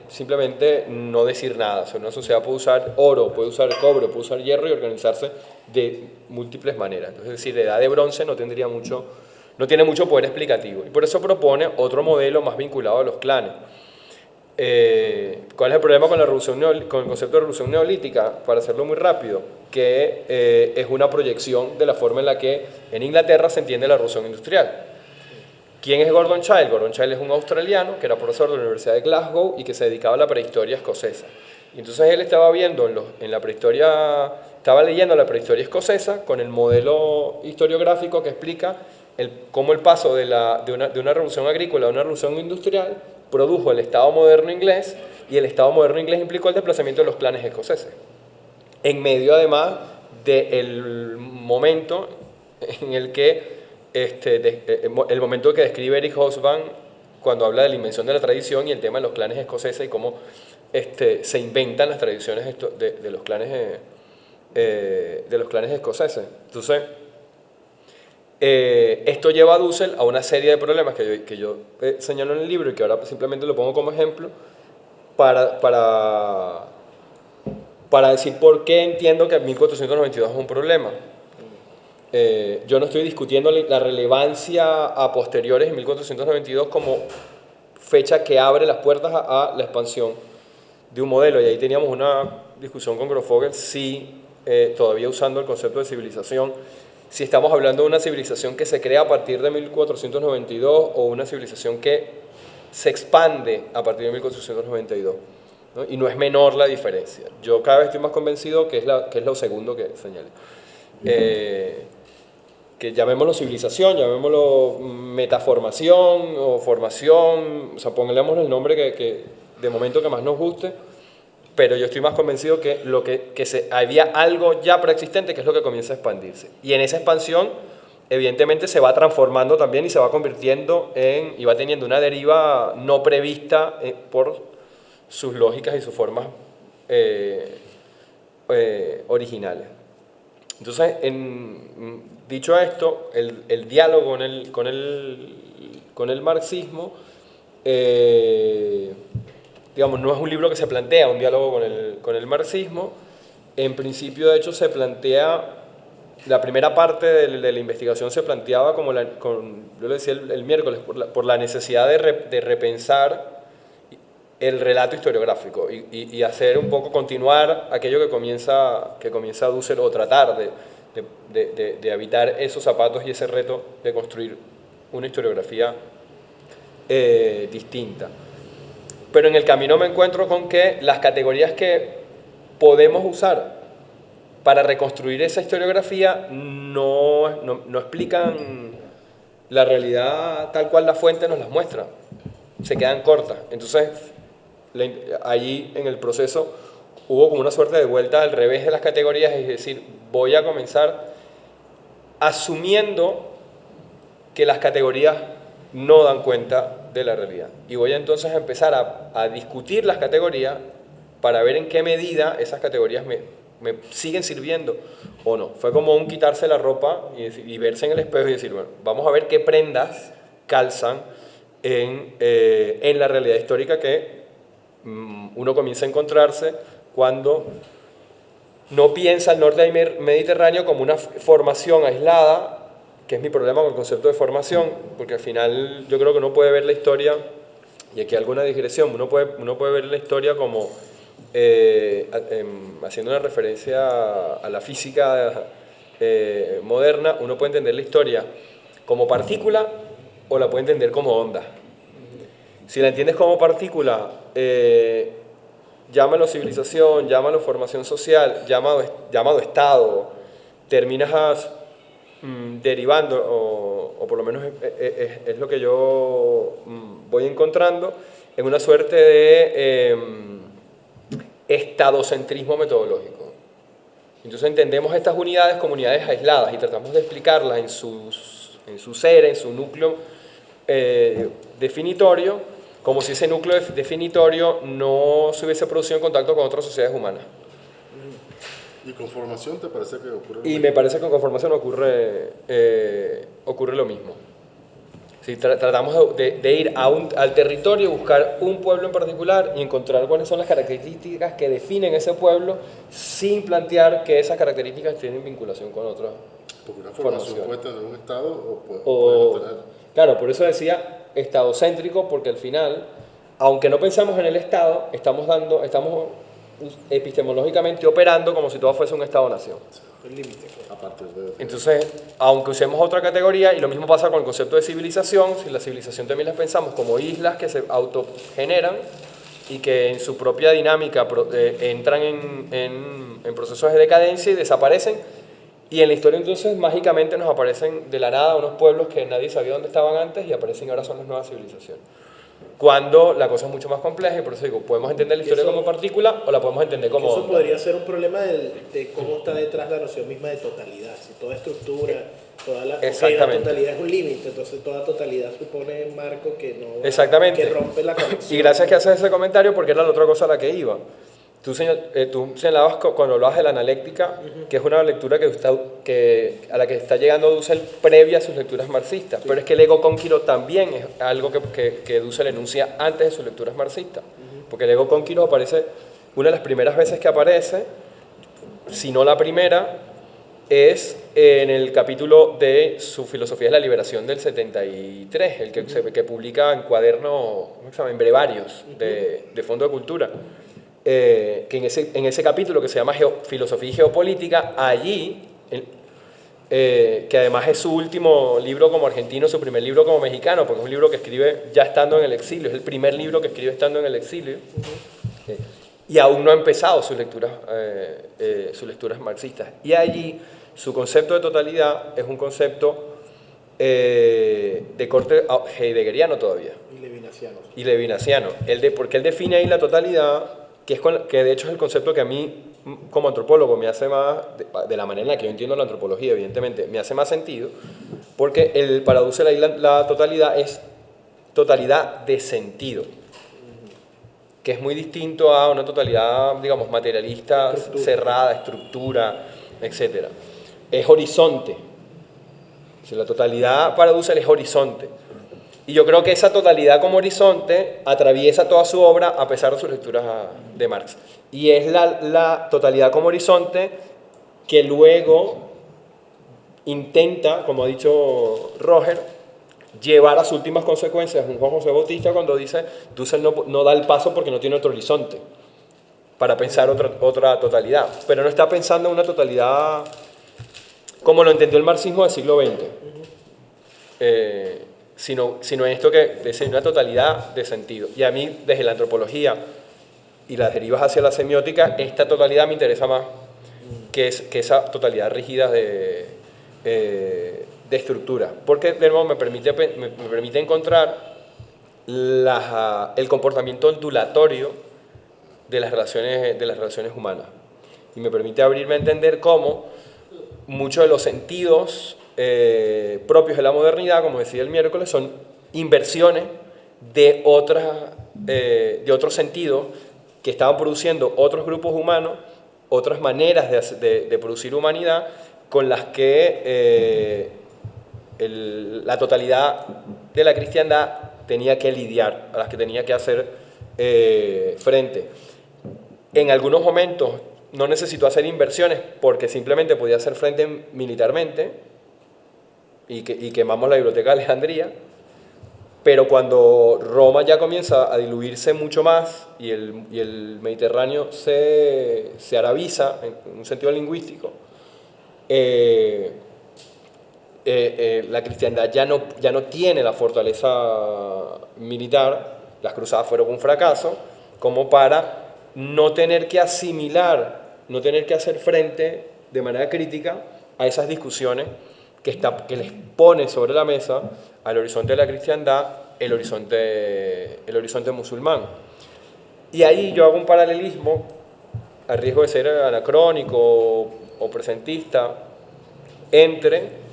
S2: simplemente no decir nada. O sea, una sociedad puede usar oro, puede usar cobre, puede usar hierro y organizarse de múltiples maneras. Entonces, es decir, la edad de bronce no tiene mucho poder explicativo. Y por eso propone otro modelo más vinculado a los clanes. ¿Cuál es el problema con el concepto de revolución neolítica? Para hacerlo muy rápido, que es una proyección de la forma en la que en Inglaterra se entiende la revolución industrial. ¿Quién es Gordon Childe? Gordon Childe es un australiano que era profesor de la Universidad de Glasgow y que se dedicaba a la prehistoria escocesa. Y entonces él estaba viendo estaba leyendo la prehistoria escocesa con el modelo historiográfico que explica cómo el paso de una revolución agrícola a una revolución industrial produjo el Estado moderno inglés, y el Estado moderno inglés implicó el desplazamiento de los clanes escoceses. En medio, además, del momento en el que el momento que describe Eric Hobsbawm cuando habla de la invención de la tradición y el tema de los clanes escoceses y cómo se inventan las tradiciones de los clanes escoceses. Entonces, esto lleva a Dussel a una serie de problemas que yo señalo en el libro y que ahora simplemente lo pongo como ejemplo para decir por qué entiendo que 1492 es un problema. Yo no estoy discutiendo la relevancia a posteriores en 1492 como fecha que abre las puertas a la expansión de un modelo, y ahí teníamos una discusión con Grofogel si todavía usando el concepto de civilización, si estamos hablando de una civilización que se crea a partir de 1492 o una civilización que se expande a partir de 1492, ¿no? Y no es menor la diferencia. Yo cada vez estoy más convencido que es lo segundo que señalé. Que llamémoslo civilización, llamémoslo metaformación o formación, o sea, pongámosle el nombre que de momento que más nos guste, pero yo estoy más convencido que había algo ya preexistente que es lo que comienza a expandirse. Y en esa expansión, evidentemente, se va transformando también y se va convirtiendo y va teniendo una deriva no prevista por sus lógicas y sus formas originales. Entonces, dicho esto, el diálogo con el marxismo, digamos, no es un libro que se plantea un diálogo con el marxismo. En principio, de hecho, se plantea, la primera parte de la investigación se planteaba como, yo le decía el miércoles, por la necesidad de repensar el relato historiográfico y hacer un poco, continuar aquello que comienza Dussel, o tratar de habitar esos zapatos y ese reto de construir una historiografía distinta. Pero en el camino me encuentro con que las categorías que podemos usar para reconstruir esa historiografía no explican la realidad tal cual la fuente nos las muestra, se quedan cortas. Entonces, allí en el proceso hubo como una suerte de vuelta al revés de las categorías, es decir, voy a comenzar asumiendo que las categorías no dan cuenta de la realidad, y voy entonces a empezar a discutir las categorías para ver en qué medida esas categorías me siguen sirviendo o no. Fue como un quitarse la ropa y verse en el espejo y decir, bueno, vamos a ver qué prendas calzan en la realidad histórica que uno comienza a encontrarse cuando no piensa el norte mediterráneo como una formación aislada, que es mi problema con el concepto de formación, porque al final yo creo que uno puede ver la historia, y aquí hay alguna digresión, uno puede ver la historia como haciendo una referencia a la física moderna, uno puede entender la historia como partícula o la puede entender como onda. Si la entiendes como partícula, llámalo civilización, llámalo formación social, llámalo estado, terminas derivando, o por lo menos es lo que yo voy encontrando, en una suerte de estadocentrismo metodológico. Entonces entendemos estas unidades como unidades aisladas y tratamos de explicarlas en su ser, en su núcleo definitorio, como si ese núcleo definitorio no se hubiese producido en contacto con otras sociedades humanas.
S1: ¿Y con formación te parece que ocurre lo
S2: Y
S1: mismo?
S2: me parece que con conformación ocurre lo mismo. Sí, tratamos de ir al territorio, buscar un pueblo en particular y encontrar cuáles son las características que definen ese pueblo sin plantear que esas características tienen vinculación con otras.
S1: Porque una formación
S2: formación.
S1: puede tener un estado o puede no tener.
S2: Claro, por eso decía estadocéntrico, porque al final, aunque no pensamos en el estado, estamos epistemológicamente operando como si todo fuese un estado-nación.
S4: El límite.
S1: A partir de...
S2: Entonces, aunque usemos otra categoría, y lo mismo pasa con el concepto de civilización, si la civilización también las pensamos como islas que se autogeneran y que en su propia dinámica entran en procesos de decadencia y desaparecen, y en la historia entonces mágicamente nos aparecen de la nada unos pueblos que nadie sabía dónde estaban antes y aparecen y ahora son las nuevas civilizaciones. Cuando la cosa es mucho más compleja y por eso digo, podemos entender la historia como partícula o la podemos entender como
S4: Eso
S2: onda.
S4: podría ser un problema de cómo está detrás la noción misma de totalidad. Si toda estructura, la
S2: Exactamente.
S4: totalidad es un límite, entonces toda totalidad supone un marco que no
S2: Exactamente.
S4: que rompe la conexión.
S2: Y gracias que haces ese comentario porque era la otra cosa a la que iba. Tú señalabas cuando hablabas de la analéctica, que es una lectura a la que está llegando Dussel previa a sus lecturas marxistas, pero es que el ego cónquiro también es algo que Dussel enuncia antes de sus lecturas marxistas, porque el ego cónquiro aparece, una de las primeras veces que aparece, si no la primera, es en el capítulo de su Filosofía de la Liberación del 73, el que publica en cuaderno, ¿cómo se llama? En brevarios de Fondo de Cultura. Que en ese capítulo que se llama Filosofía y Geopolítica, allí, que además es su último libro como argentino, su primer libro como mexicano, porque es un libro que escribe ya estando en el exilio, es el primer libro que escribe estando en el exilio, y aún no ha empezado sus lecturas marxistas. Y allí su concepto de totalidad es un concepto de corte heideggeriano todavía. Y levinasiano. Porque él define ahí la totalidad, que de hecho es el concepto que a mí, como antropólogo, me hace más, de la manera en la que yo entiendo la antropología, evidentemente, me hace más sentido, porque para Dussel la totalidad es totalidad de sentido, que es muy distinto a una totalidad, digamos, materialista, cerrada, estructura, etc. Es horizonte. O sea, la totalidad para Dussel es horizonte. Y yo creo que esa totalidad como horizonte atraviesa toda su obra a pesar de sus lecturas de Marx. Y es la totalidad como horizonte que luego intenta, como ha dicho Roger, llevar a sus últimas consecuencias un Juan José Bautista cuando dice Dussel no da el paso porque no tiene otro horizonte para pensar otra totalidad. Pero no está pensando en una totalidad como lo entendió el marxismo del siglo XX. Sino en esto que es una totalidad de sentido. Y a mí, desde la antropología y las derivas hacia la semiótica, esta totalidad me interesa más que esa totalidad rígida de estructura. Porque, de nuevo, me permite encontrar el comportamiento ondulatorio de las relaciones humanas. Y me permite abrirme a entender cómo muchos de los sentidos propios de la modernidad, como decía el miércoles, son inversiones de otros sentidos que estaban produciendo otros grupos humanos, otras maneras de producir humanidad, con las que la totalidad de la cristiandad tenía que lidiar, a las que tenía que hacer frente. En algunos momentos no necesitó hacer inversiones porque simplemente podía hacer frente militarmente, y quemamos la biblioteca de Alejandría, pero cuando Roma ya comienza a diluirse mucho más y el Mediterráneo se arabiza en un sentido lingüístico, la cristiandad ya no tiene la fortaleza militar, las cruzadas fueron un fracaso, como para no tener que asimilar, no tener que hacer frente de manera crítica a esas discusiones que les pone sobre la mesa al horizonte de la cristiandad el horizonte musulmán. Y ahí yo hago un paralelismo, a riesgo de ser anacrónico o presentista, entre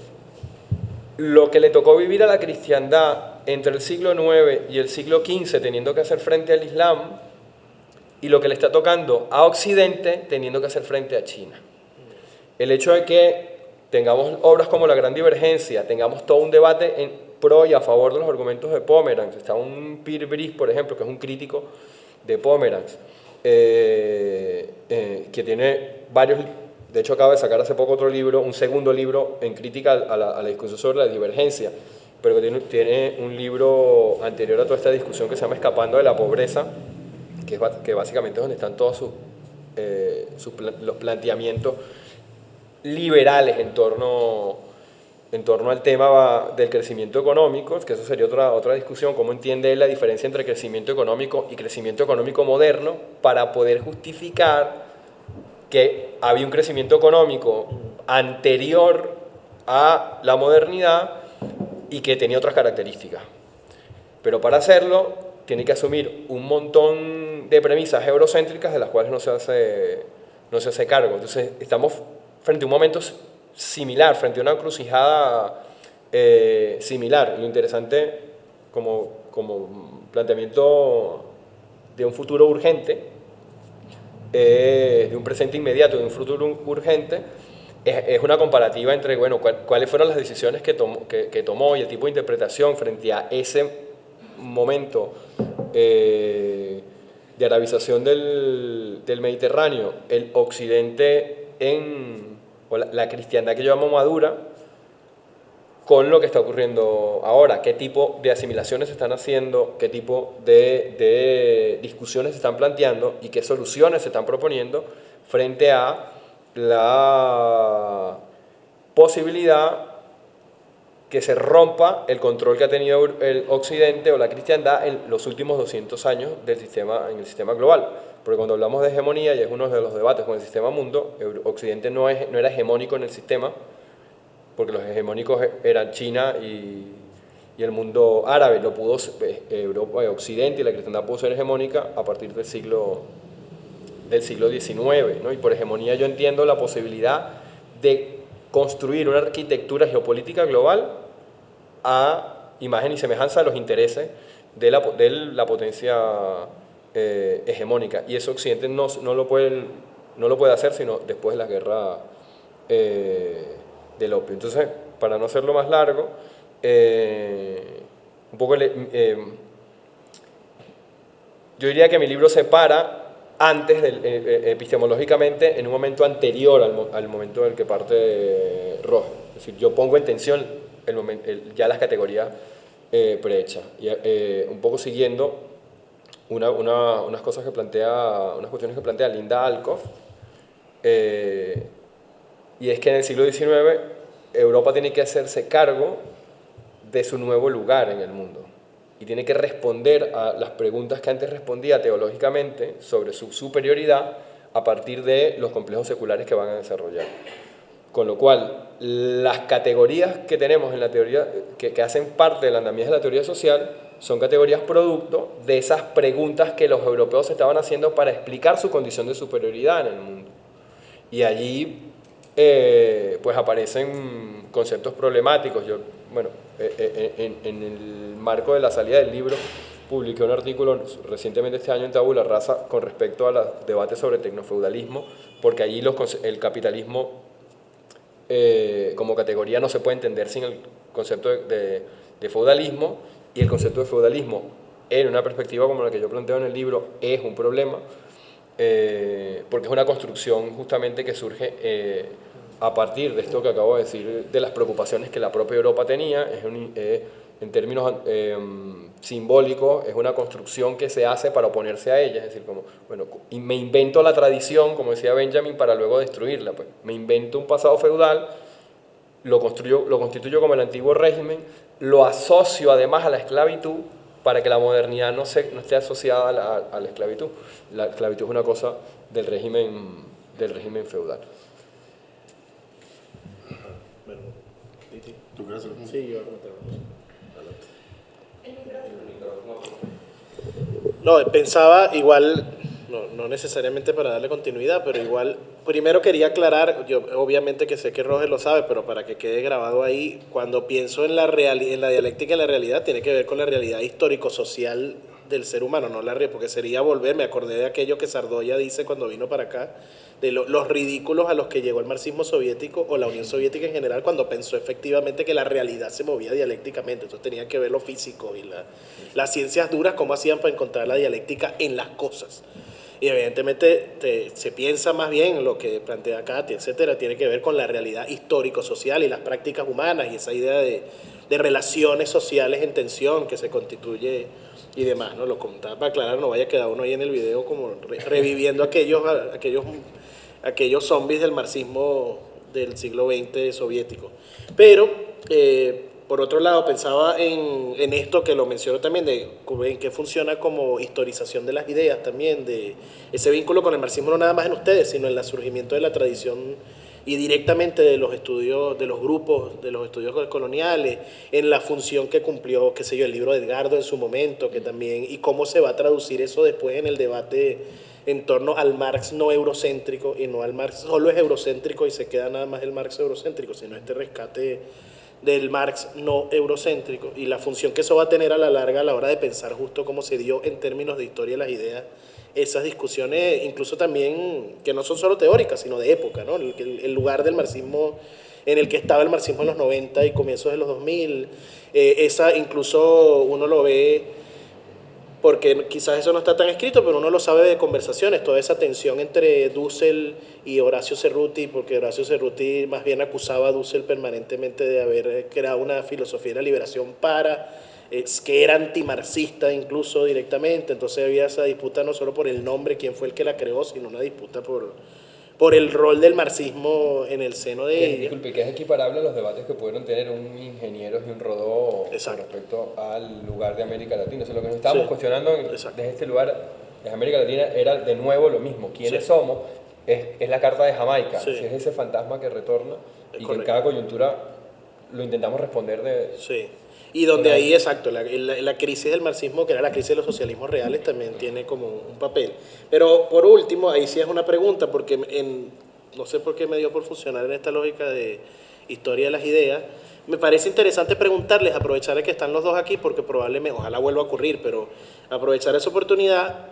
S2: lo que le tocó vivir a la cristiandad entre el siglo IX y el siglo XV teniendo que hacer frente al Islam, y lo que le está tocando a Occidente teniendo que hacer frente a China. El hecho de que tengamos obras como La Gran Divergencia, tengamos todo un debate en pro y a favor de los argumentos de Pomeranz. Está un Pierre Brice, por ejemplo, que es un crítico de Pomeranz, que tiene varios, de hecho acaba de sacar hace poco otro libro, un segundo libro en crítica a la discusión sobre la divergencia, pero que tiene un libro anterior a toda esta discusión que se llama Escapando de la Pobreza, que básicamente es donde están todos los planteamientos liberales en torno al tema del crecimiento económico, que eso sería otra discusión, cómo entiende él la diferencia entre crecimiento económico y crecimiento económico moderno, para poder justificar que había un crecimiento económico anterior a la modernidad y que tenía otras características. Pero para hacerlo tiene que asumir un montón de premisas eurocéntricas de las cuales no se hace cargo. Entonces estamos frente a un momento similar, frente a una encrucijada similar. Lo interesante como planteamiento de un futuro urgente, de un presente inmediato, de un futuro urgente, es una comparativa entre, bueno, cuáles fueron las decisiones que tomó y el tipo de interpretación frente a ese momento de arabización del Mediterráneo, el occidente o la cristiandad que yo llamo madura, con lo que está ocurriendo ahora, qué tipo de asimilaciones se están haciendo, qué tipo de discusiones se están planteando y qué soluciones se están proponiendo frente a la posibilidad que se rompa el control que ha tenido el occidente o la cristiandad en los últimos 200 años en el sistema global. Porque cuando hablamos de hegemonía, y es uno de los debates con el sistema mundo, Occidente no era hegemónico en el sistema, porque los hegemónicos eran China y el mundo árabe. Lo pudo Europa, Occidente y la cristiandad pudo ser hegemónica a partir del siglo XIX, ¿no? Y por hegemonía yo entiendo la posibilidad de construir una arquitectura geopolítica global a imagen y semejanza de los intereses de la potencia hegemónica. Y eso Occidente no lo puede hacer sino después de la guerra del opio. Entonces, para no hacerlo más largo, un poco yo diría que mi libro se para antes, epistemológicamente, en un momento anterior al momento en el que parte Roth. Es decir, yo pongo en tensión ya las categorías prehechas. Y un poco siguiendo unas cuestiones que plantea Linda Alcoff, y es que en el siglo XIX Europa tiene que hacerse cargo de su nuevo lugar en el mundo y tiene que responder a las preguntas que antes respondía teológicamente sobre su superioridad a partir de los complejos seculares que van a desarrollar. Con lo cual, las categorías que tenemos en la teoría, que hacen parte del andamiaje de la teoría social, son categorías producto de esas preguntas que los europeos estaban haciendo para explicar su condición de superioridad en el mundo. Y allí pues aparecen conceptos problemáticos. Yo, bueno, en el marco de la salida del libro, publiqué un artículo recientemente este año en Tabula Rasa con respecto a los debates sobre tecnofeudalismo, porque allí el capitalismo como categoría no se puede entender sin el concepto de feudalismo, y el concepto de feudalismo en una perspectiva como la que yo planteo en el libro es un problema, porque es una construcción justamente que surge a partir de esto que acabo de decir, de las preocupaciones que la propia Europa tenía. En términos simbólicos, es una construcción que se hace para oponerse a ella, es decir, como, bueno, me invento la tradición, como decía Benjamin, para luego destruirla. Pues. Me invento un pasado feudal lo constituyo como el antiguo régimen, lo asocio además a la esclavitud para que la modernidad no esté asociada a la esclavitud. La esclavitud es una cosa del régimen feudal.
S1: ¿Tú quieres hacer?
S4: Sí, yo voy a comentar una cosa. No, pensaba igual, no necesariamente para darle continuidad, pero igual, primero quería aclarar, yo obviamente que sé que Roger lo sabe, pero para que quede grabado ahí, cuando pienso en la dialéctica y en la realidad, tiene que ver con la realidad histórico-social del ser humano, no porque sería volver, me acordé de aquello que Sardoya dice cuando vino para acá, de los ridículos a los que llegó el marxismo soviético o la Unión Soviética en general cuando pensó efectivamente que la realidad se movía dialécticamente. Entonces tenía que ver lo físico y las ciencias duras, cómo hacían para encontrar la dialéctica en las cosas. Y evidentemente se piensa más bien lo que plantea Katy, etcétera, tiene que ver con la realidad histórico-social y las prácticas humanas y esa idea de relaciones sociales en tensión que se constituye y demás, ¿no? Lo contaba para aclarar, no vaya a quedar uno ahí en el video como reviviendo aquellos zombies del marxismo del siglo XX soviético. Pero, por otro lado, pensaba en esto que lo menciono también, en que funciona como historización de las ideas también, de ese vínculo con el marxismo no nada más en ustedes, sino en el surgimiento de la tradición y directamente de los estudios, de los grupos, de los estudios coloniales, en la función que cumplió, qué sé yo, el libro de Edgardo en su momento, que también, y cómo se va a traducir eso después en el debate en torno al Marx no eurocéntrico, y no al Marx solo es eurocéntrico y se queda nada más el Marx eurocéntrico, sino este rescate del Marx no eurocéntrico, y la función que eso va a tener a la larga a la hora de pensar justo cómo se dio en términos de historia las ideas, esas discusiones incluso también que no son solo teóricas, sino de época, ¿no? El lugar del marxismo en el que estaba el marxismo en los 90 y comienzos de los 2000, esa incluso uno lo ve, porque quizás eso no está tan escrito, pero uno lo sabe de conversaciones, toda esa tensión entre Dussel y Horacio Cerruti, porque Horacio Cerruti más bien acusaba a Dussel permanentemente de haber creado una filosofía de la liberación que era antimarxista incluso directamente, entonces había esa disputa no solo por el nombre, quién fue el que la creó, sino una disputa por el rol del marxismo en el seno de ella.
S2: Disculpe, que es equiparable a los debates que pudieron tener un ingeniero y un Rodó con respecto al lugar de América Latina. O sea, lo que nos estábamos cuestionando desde este lugar, desde América Latina, era de nuevo lo mismo. ¿Quiénes somos? Es la carta de Jamaica. Es ese fantasma que retorna y que en cada coyuntura lo intentamos responder de...
S4: Sí. Y donde ahí, exacto, la crisis del marxismo, que era la crisis de los socialismos reales, también tiene como un papel. Pero por último, ahí sí es una pregunta, porque no sé por qué me dio por funcionar en esta lógica de historia de las ideas. Me parece interesante preguntarles, aprovechar que están los dos aquí, porque probablemente, ojalá vuelva a ocurrir, pero aprovechar esa oportunidad,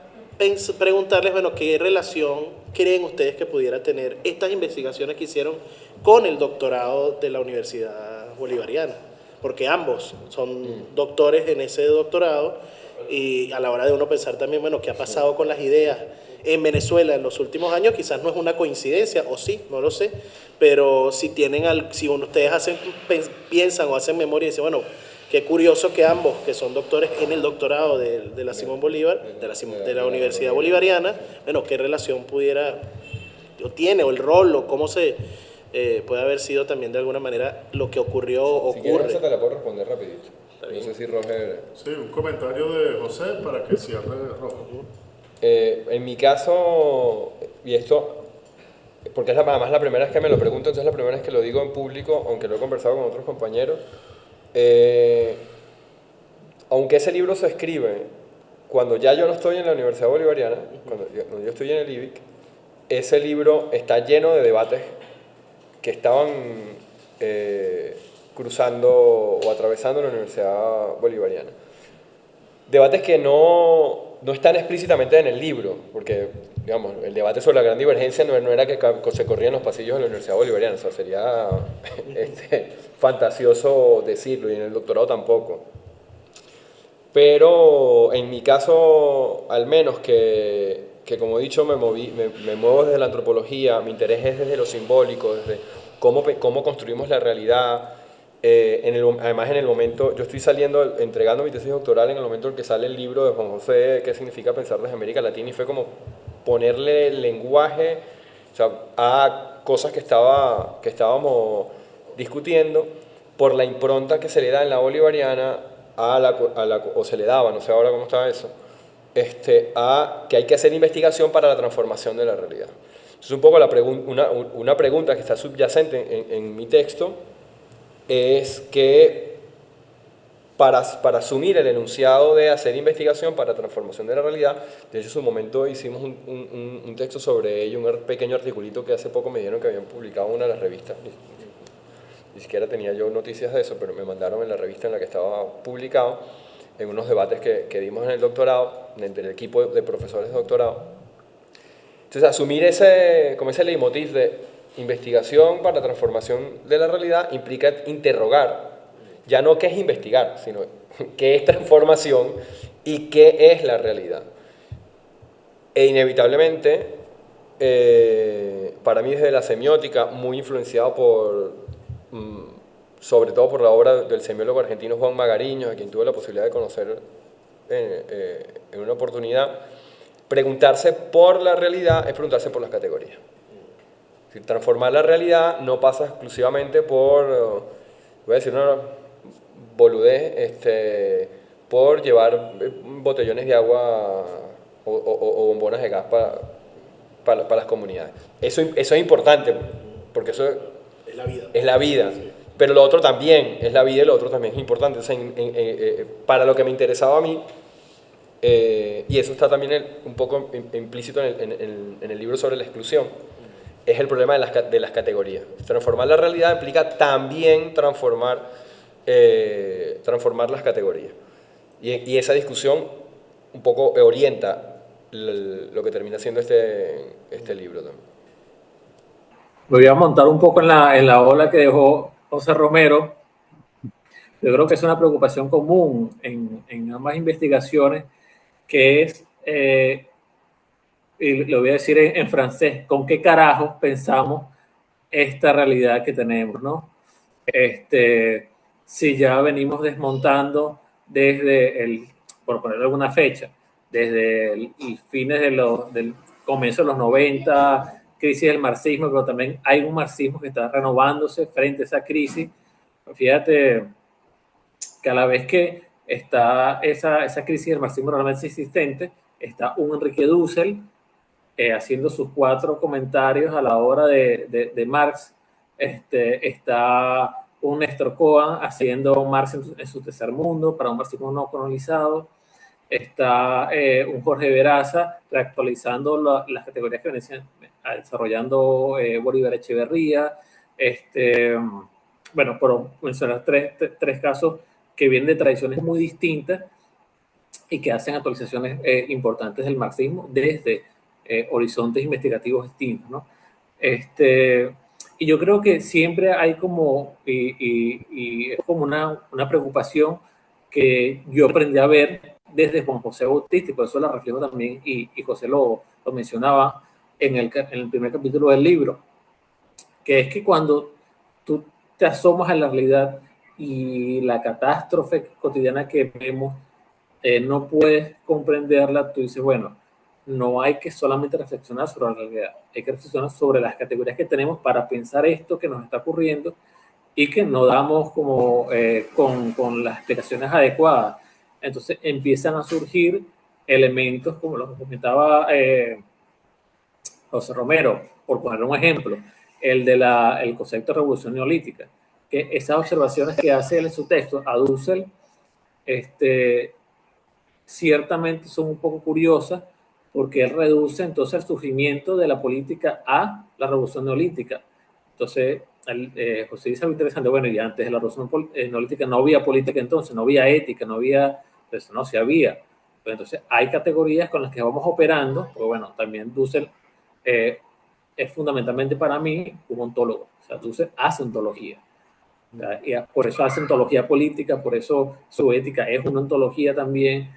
S4: preguntarles, bueno, ¿qué relación creen ustedes que pudiera tener estas investigaciones que hicieron con el doctorado de la Universidad Bolivariana? Porque ambos son doctores en ese doctorado y a la hora de uno pensar también, bueno, ¿qué ha pasado con las ideas en Venezuela en los últimos años? Quizás no es una coincidencia, o sí, no lo sé, pero si ustedes piensan o hacen memoria y dicen, bueno, qué curioso que ambos, que son doctores en el doctorado de la Simón Bolívar, de la Universidad Bolivariana, bueno, qué relación tiene, o el rol, o cómo puede haber sido también de alguna manera lo que ocurrió o ocurre.
S2: Si quieres, esa te la puedo responder rapidito. No sé si Roger...
S1: Sí, un comentario de José para que cierre Roger.
S2: En mi caso, y esto, porque es además la primera vez que me lo pregunto, entonces es la primera vez que lo digo en público, aunque lo he conversado con otros compañeros, aunque ese libro se escribe cuando ya yo no estoy en la Universidad Bolivariana, cuando yo estoy en el IBIC, ese libro está lleno de debates que estaban cruzando o atravesando la Universidad Bolivariana. Debates que no están explícitamente en el libro, porque digamos, el debate sobre la gran divergencia no era que se corría en los pasillos de la Universidad Bolivariana, o sea, sería fantasioso decirlo, y en el doctorado tampoco. Pero en mi caso, al menos que como he dicho, me muevo desde la antropología, mi interés es desde lo simbólico, desde cómo construimos la realidad. Además, en el momento, yo estoy entregando mi tesis doctoral en el momento en que sale el libro de Juan José, ¿Qué significa pensar desde América Latina? Y fue como ponerle lenguaje, o sea, a cosas que estábamos discutiendo por la impronta que se le da en la bolivariana o se le daba, no sé ahora cómo está eso, a que hay que hacer investigación para la transformación de la realidad. Entonces, un poco una pregunta que está subyacente en mi texto es que para asumir el enunciado de hacer investigación para transformación de la realidad, de hecho en su momento hicimos un texto sobre ello, un pequeño articulito que hace poco me dijeron que habían publicado en una de las revistas. Ni siquiera tenía yo noticias de eso, pero me mandaron en la revista en la que estaba publicado, en unos debates que dimos en el doctorado, entre el equipo de profesores de doctorado. Entonces, asumir como ese leitmotiv de investigación para la transformación de la realidad implica interrogar, ya no qué es investigar, sino qué es transformación y qué es la realidad. E inevitablemente, para mí desde la semiótica, muy influenciado sobre todo por la obra del semiólogo argentino Juan Magariños, a quien tuve la posibilidad de conocer en una oportunidad, preguntarse por la realidad es preguntarse por las categorías. Es decir, transformar la realidad no pasa exclusivamente por, voy a decir una boludez, por llevar botellones de agua o bombonas de gas para las comunidades. Eso es importante, porque eso
S4: Es la vida.
S2: es la vida.
S4: Sí.
S2: Pero lo otro también es la vida y lo otro también es importante. O sea, para lo que me interesaba a mí, y eso está también un poco implícito en el libro sobre la exclusión, es el problema de las categorías. Transformar la realidad implica también transformar las categorías. Y esa discusión un poco orienta lo que termina siendo este libro también.
S3: Me voy a montar un poco en la ola que dejó José Romero. Yo creo que es una preocupación común en ambas investigaciones, que es, y lo voy a decir en francés, ¿con qué carajos pensamos esta realidad que tenemos, ¿no? Si ya venimos desmontando desde por poner alguna fecha, desde el fines del comienzo de los 90, crisis del marxismo, pero también hay un marxismo que está renovándose frente a esa crisis. Fíjate que a la vez que está esa crisis del marxismo realmente existente, está un Enrique Dussel haciendo sus 4 comentarios a la hora de Marx, está un Néstor Cohen haciendo Marx en su tercer mundo para un marxismo no colonizado, está un Jorge Veraza reactualizando las categorías que venían desarrollando Bolívar Echeverría, bueno, por mencionar tres casos que vienen de tradiciones muy distintas y que hacen actualizaciones importantes del marxismo desde horizontes investigativos distintos, ¿no? Y yo creo que siempre hay como, y es como una preocupación que yo aprendí a ver desde Juan José Bautista, y por eso la reflejo también, y José lo mencionaba en el primer capítulo del libro, que es que cuando tú te asomas a la realidad y la catástrofe cotidiana que vemos, no puedes comprenderla, tú dices, bueno, no hay que solamente reflexionar sobre la realidad, hay que reflexionar sobre las categorías que tenemos para pensar esto que nos está ocurriendo y que no damos como con las explicaciones adecuadas. Entonces empiezan a surgir elementos como los que comentaba José Romero, por poner un ejemplo, el concepto de revolución neolítica, que esas observaciones que hace él en su texto a Dussel, ciertamente son un poco curiosas, porque él reduce entonces el surgimiento de la política a la revolución neolítica. Entonces, José dice algo interesante, bueno, y antes de la revolución neolítica no había política entonces, no había ética, no había, pues no, sí había. Pero entonces hay categorías con las que vamos operando, porque bueno, también Dussel es fundamentalmente para mí un ontólogo, o sea, Dussel hace ontología. Y por eso hace ontología política, por eso su ética es una ontología también,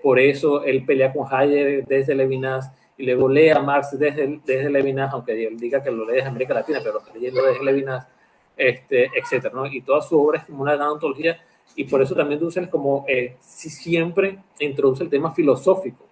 S3: por eso él pelea con Hayek desde Levinas y luego lee a Marx desde Levinas, aunque él diga que lo lee desde América Latina, pero lo está leyendo desde Levinas, etcétera, ¿no? Y toda su obra es como una gran ontología, y por eso también Dussel como siempre introduce el tema filosófico,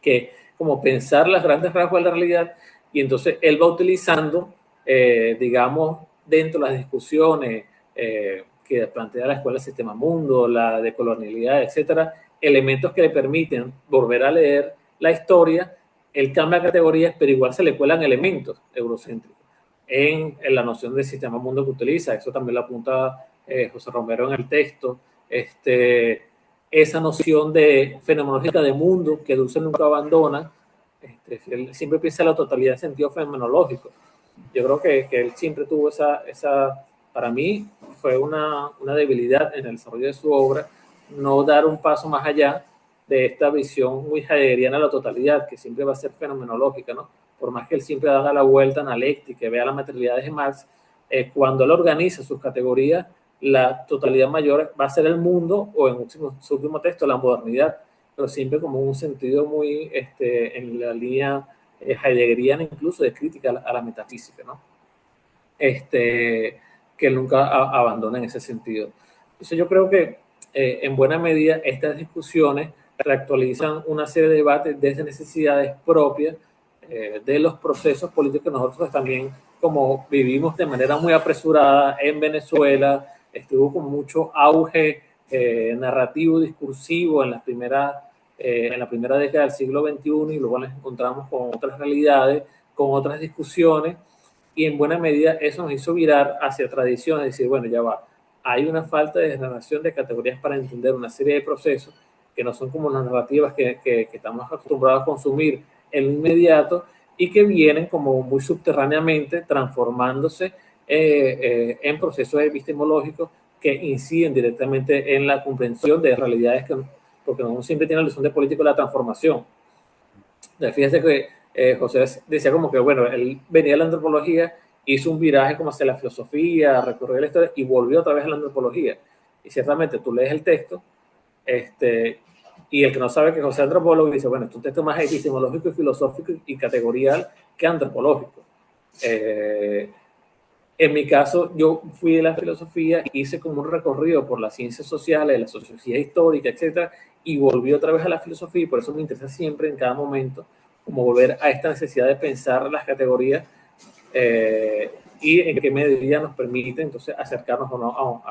S3: que como pensar las grandes rasgos de la realidad, y entonces él va utilizando, digamos, dentro de las discusiones que plantea la Escuela Sistema Mundo, la decolonialidad, etcétera, elementos que le permiten volver a leer la historia. Él cambia categorías, pero igual se le cuelan elementos eurocéntricos en la noción del sistema mundo que utiliza. Eso también lo apunta José Romero en el texto. Esa noción de fenomenológica de mundo que Dussel nunca abandona. Él siempre piensa en la totalidad en sentido fenomenológico. Yo creo que él siempre tuvo para mí fue una debilidad en el desarrollo de su obra, no dar un paso más allá de esta visión muy heideggeriana de la totalidad, que siempre va a ser fenomenológica, ¿no? Por más que él siempre haga la vuelta analéctica, vea las materialidades de Marx, cuando él organiza sus categorías, la totalidad mayor va a ser el mundo, o en su último texto, la modernidad, pero siempre como un sentido muy en la línea heideggeriana, incluso de crítica a la metafísica, ¿no? Que él nunca abandona en ese sentido. Entonces yo creo que en buena medida estas discusiones reactualizan una serie de debates desde necesidades propias de los procesos políticos que nosotros también, como vivimos de manera muy apresurada en Venezuela, estuvo con mucho auge narrativo, discursivo en la primera década del siglo XXI, y luego nos encontramos con otras realidades, con otras discusiones, y en buena medida eso nos hizo virar hacia tradiciones, decir, bueno, ya va, hay una falta de generación de categorías para entender una serie de procesos que no son como las narrativas que estamos acostumbrados a consumir en lo inmediato, y que vienen como muy subterráneamente transformándose en procesos epistemológicos que inciden directamente en la comprensión de realidades porque uno siempre tiene la ilusión de político de la transformación. Fíjese que José decía como que, bueno, él venía de la antropología, hizo un viraje como hacia la filosofía, recorrió la historia y volvió otra vez a la antropología. Y ciertamente tú lees el texto, y el que no sabe que José es antropólogo dice, bueno, es un texto más epistemológico y filosófico y categorial que antropológico. En mi caso, yo fui de la filosofía, hice como un recorrido por las ciencias sociales, la sociología histórica, etcétera, y volví otra vez a la filosofía, y por eso me interesa siempre, en cada momento, como volver a esta necesidad de pensar las categorías y en qué medida nos permite entonces acercarnos o no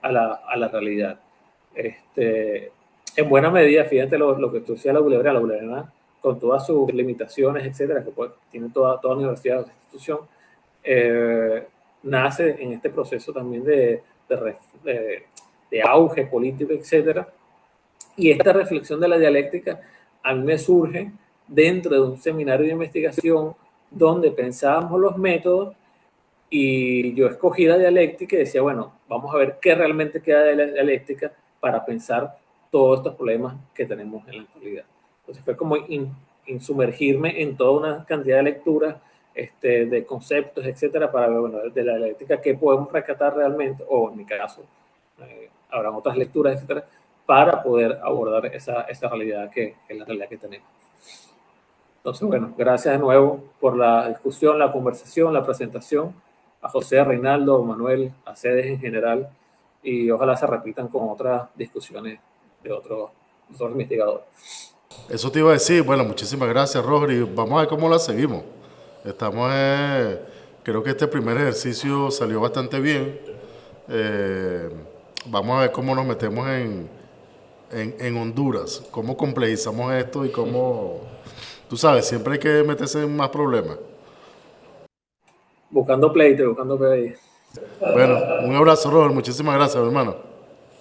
S3: a la realidad. En buena medida, fíjate lo que tú decías, la Bolivariana, con todas sus limitaciones, etcétera, que tiene toda universidad o institución, nace en este proceso también de auge político, etcétera. Y esta reflexión de la dialéctica a mí me surge dentro de un seminario de investigación donde pensábamos los métodos, y yo escogí la dialéctica y decía, bueno, vamos a ver qué realmente queda de la dialéctica para pensar todos estos problemas que tenemos en la actualidad. Entonces fue como insumergirme en toda una cantidad de lecturas, de conceptos, etcétera, para ver, bueno, de la dialéctica qué podemos rescatar realmente, o en mi caso, habrán otras lecturas, etcétera, para poder abordar esa realidad que es la realidad que tenemos. Entonces, bueno, gracias de nuevo por la discusión, la conversación, la presentación, a José, a Reinaldo, a Manuel, a Cedes en general, y ojalá se repitan con otras discusiones de otros investigadores.
S1: Eso te iba a decir. Bueno, muchísimas gracias, Roger, y vamos a ver cómo la seguimos. Creo que este primer ejercicio salió bastante bien. Vamos a ver cómo nos metemos en Honduras, cómo complejizamos esto y cómo, tú sabes, siempre hay que meterse en más problemas.
S3: Buscando pleito, buscando pleito.
S1: Bueno, un abrazo, Robert, muchísimas gracias, hermano.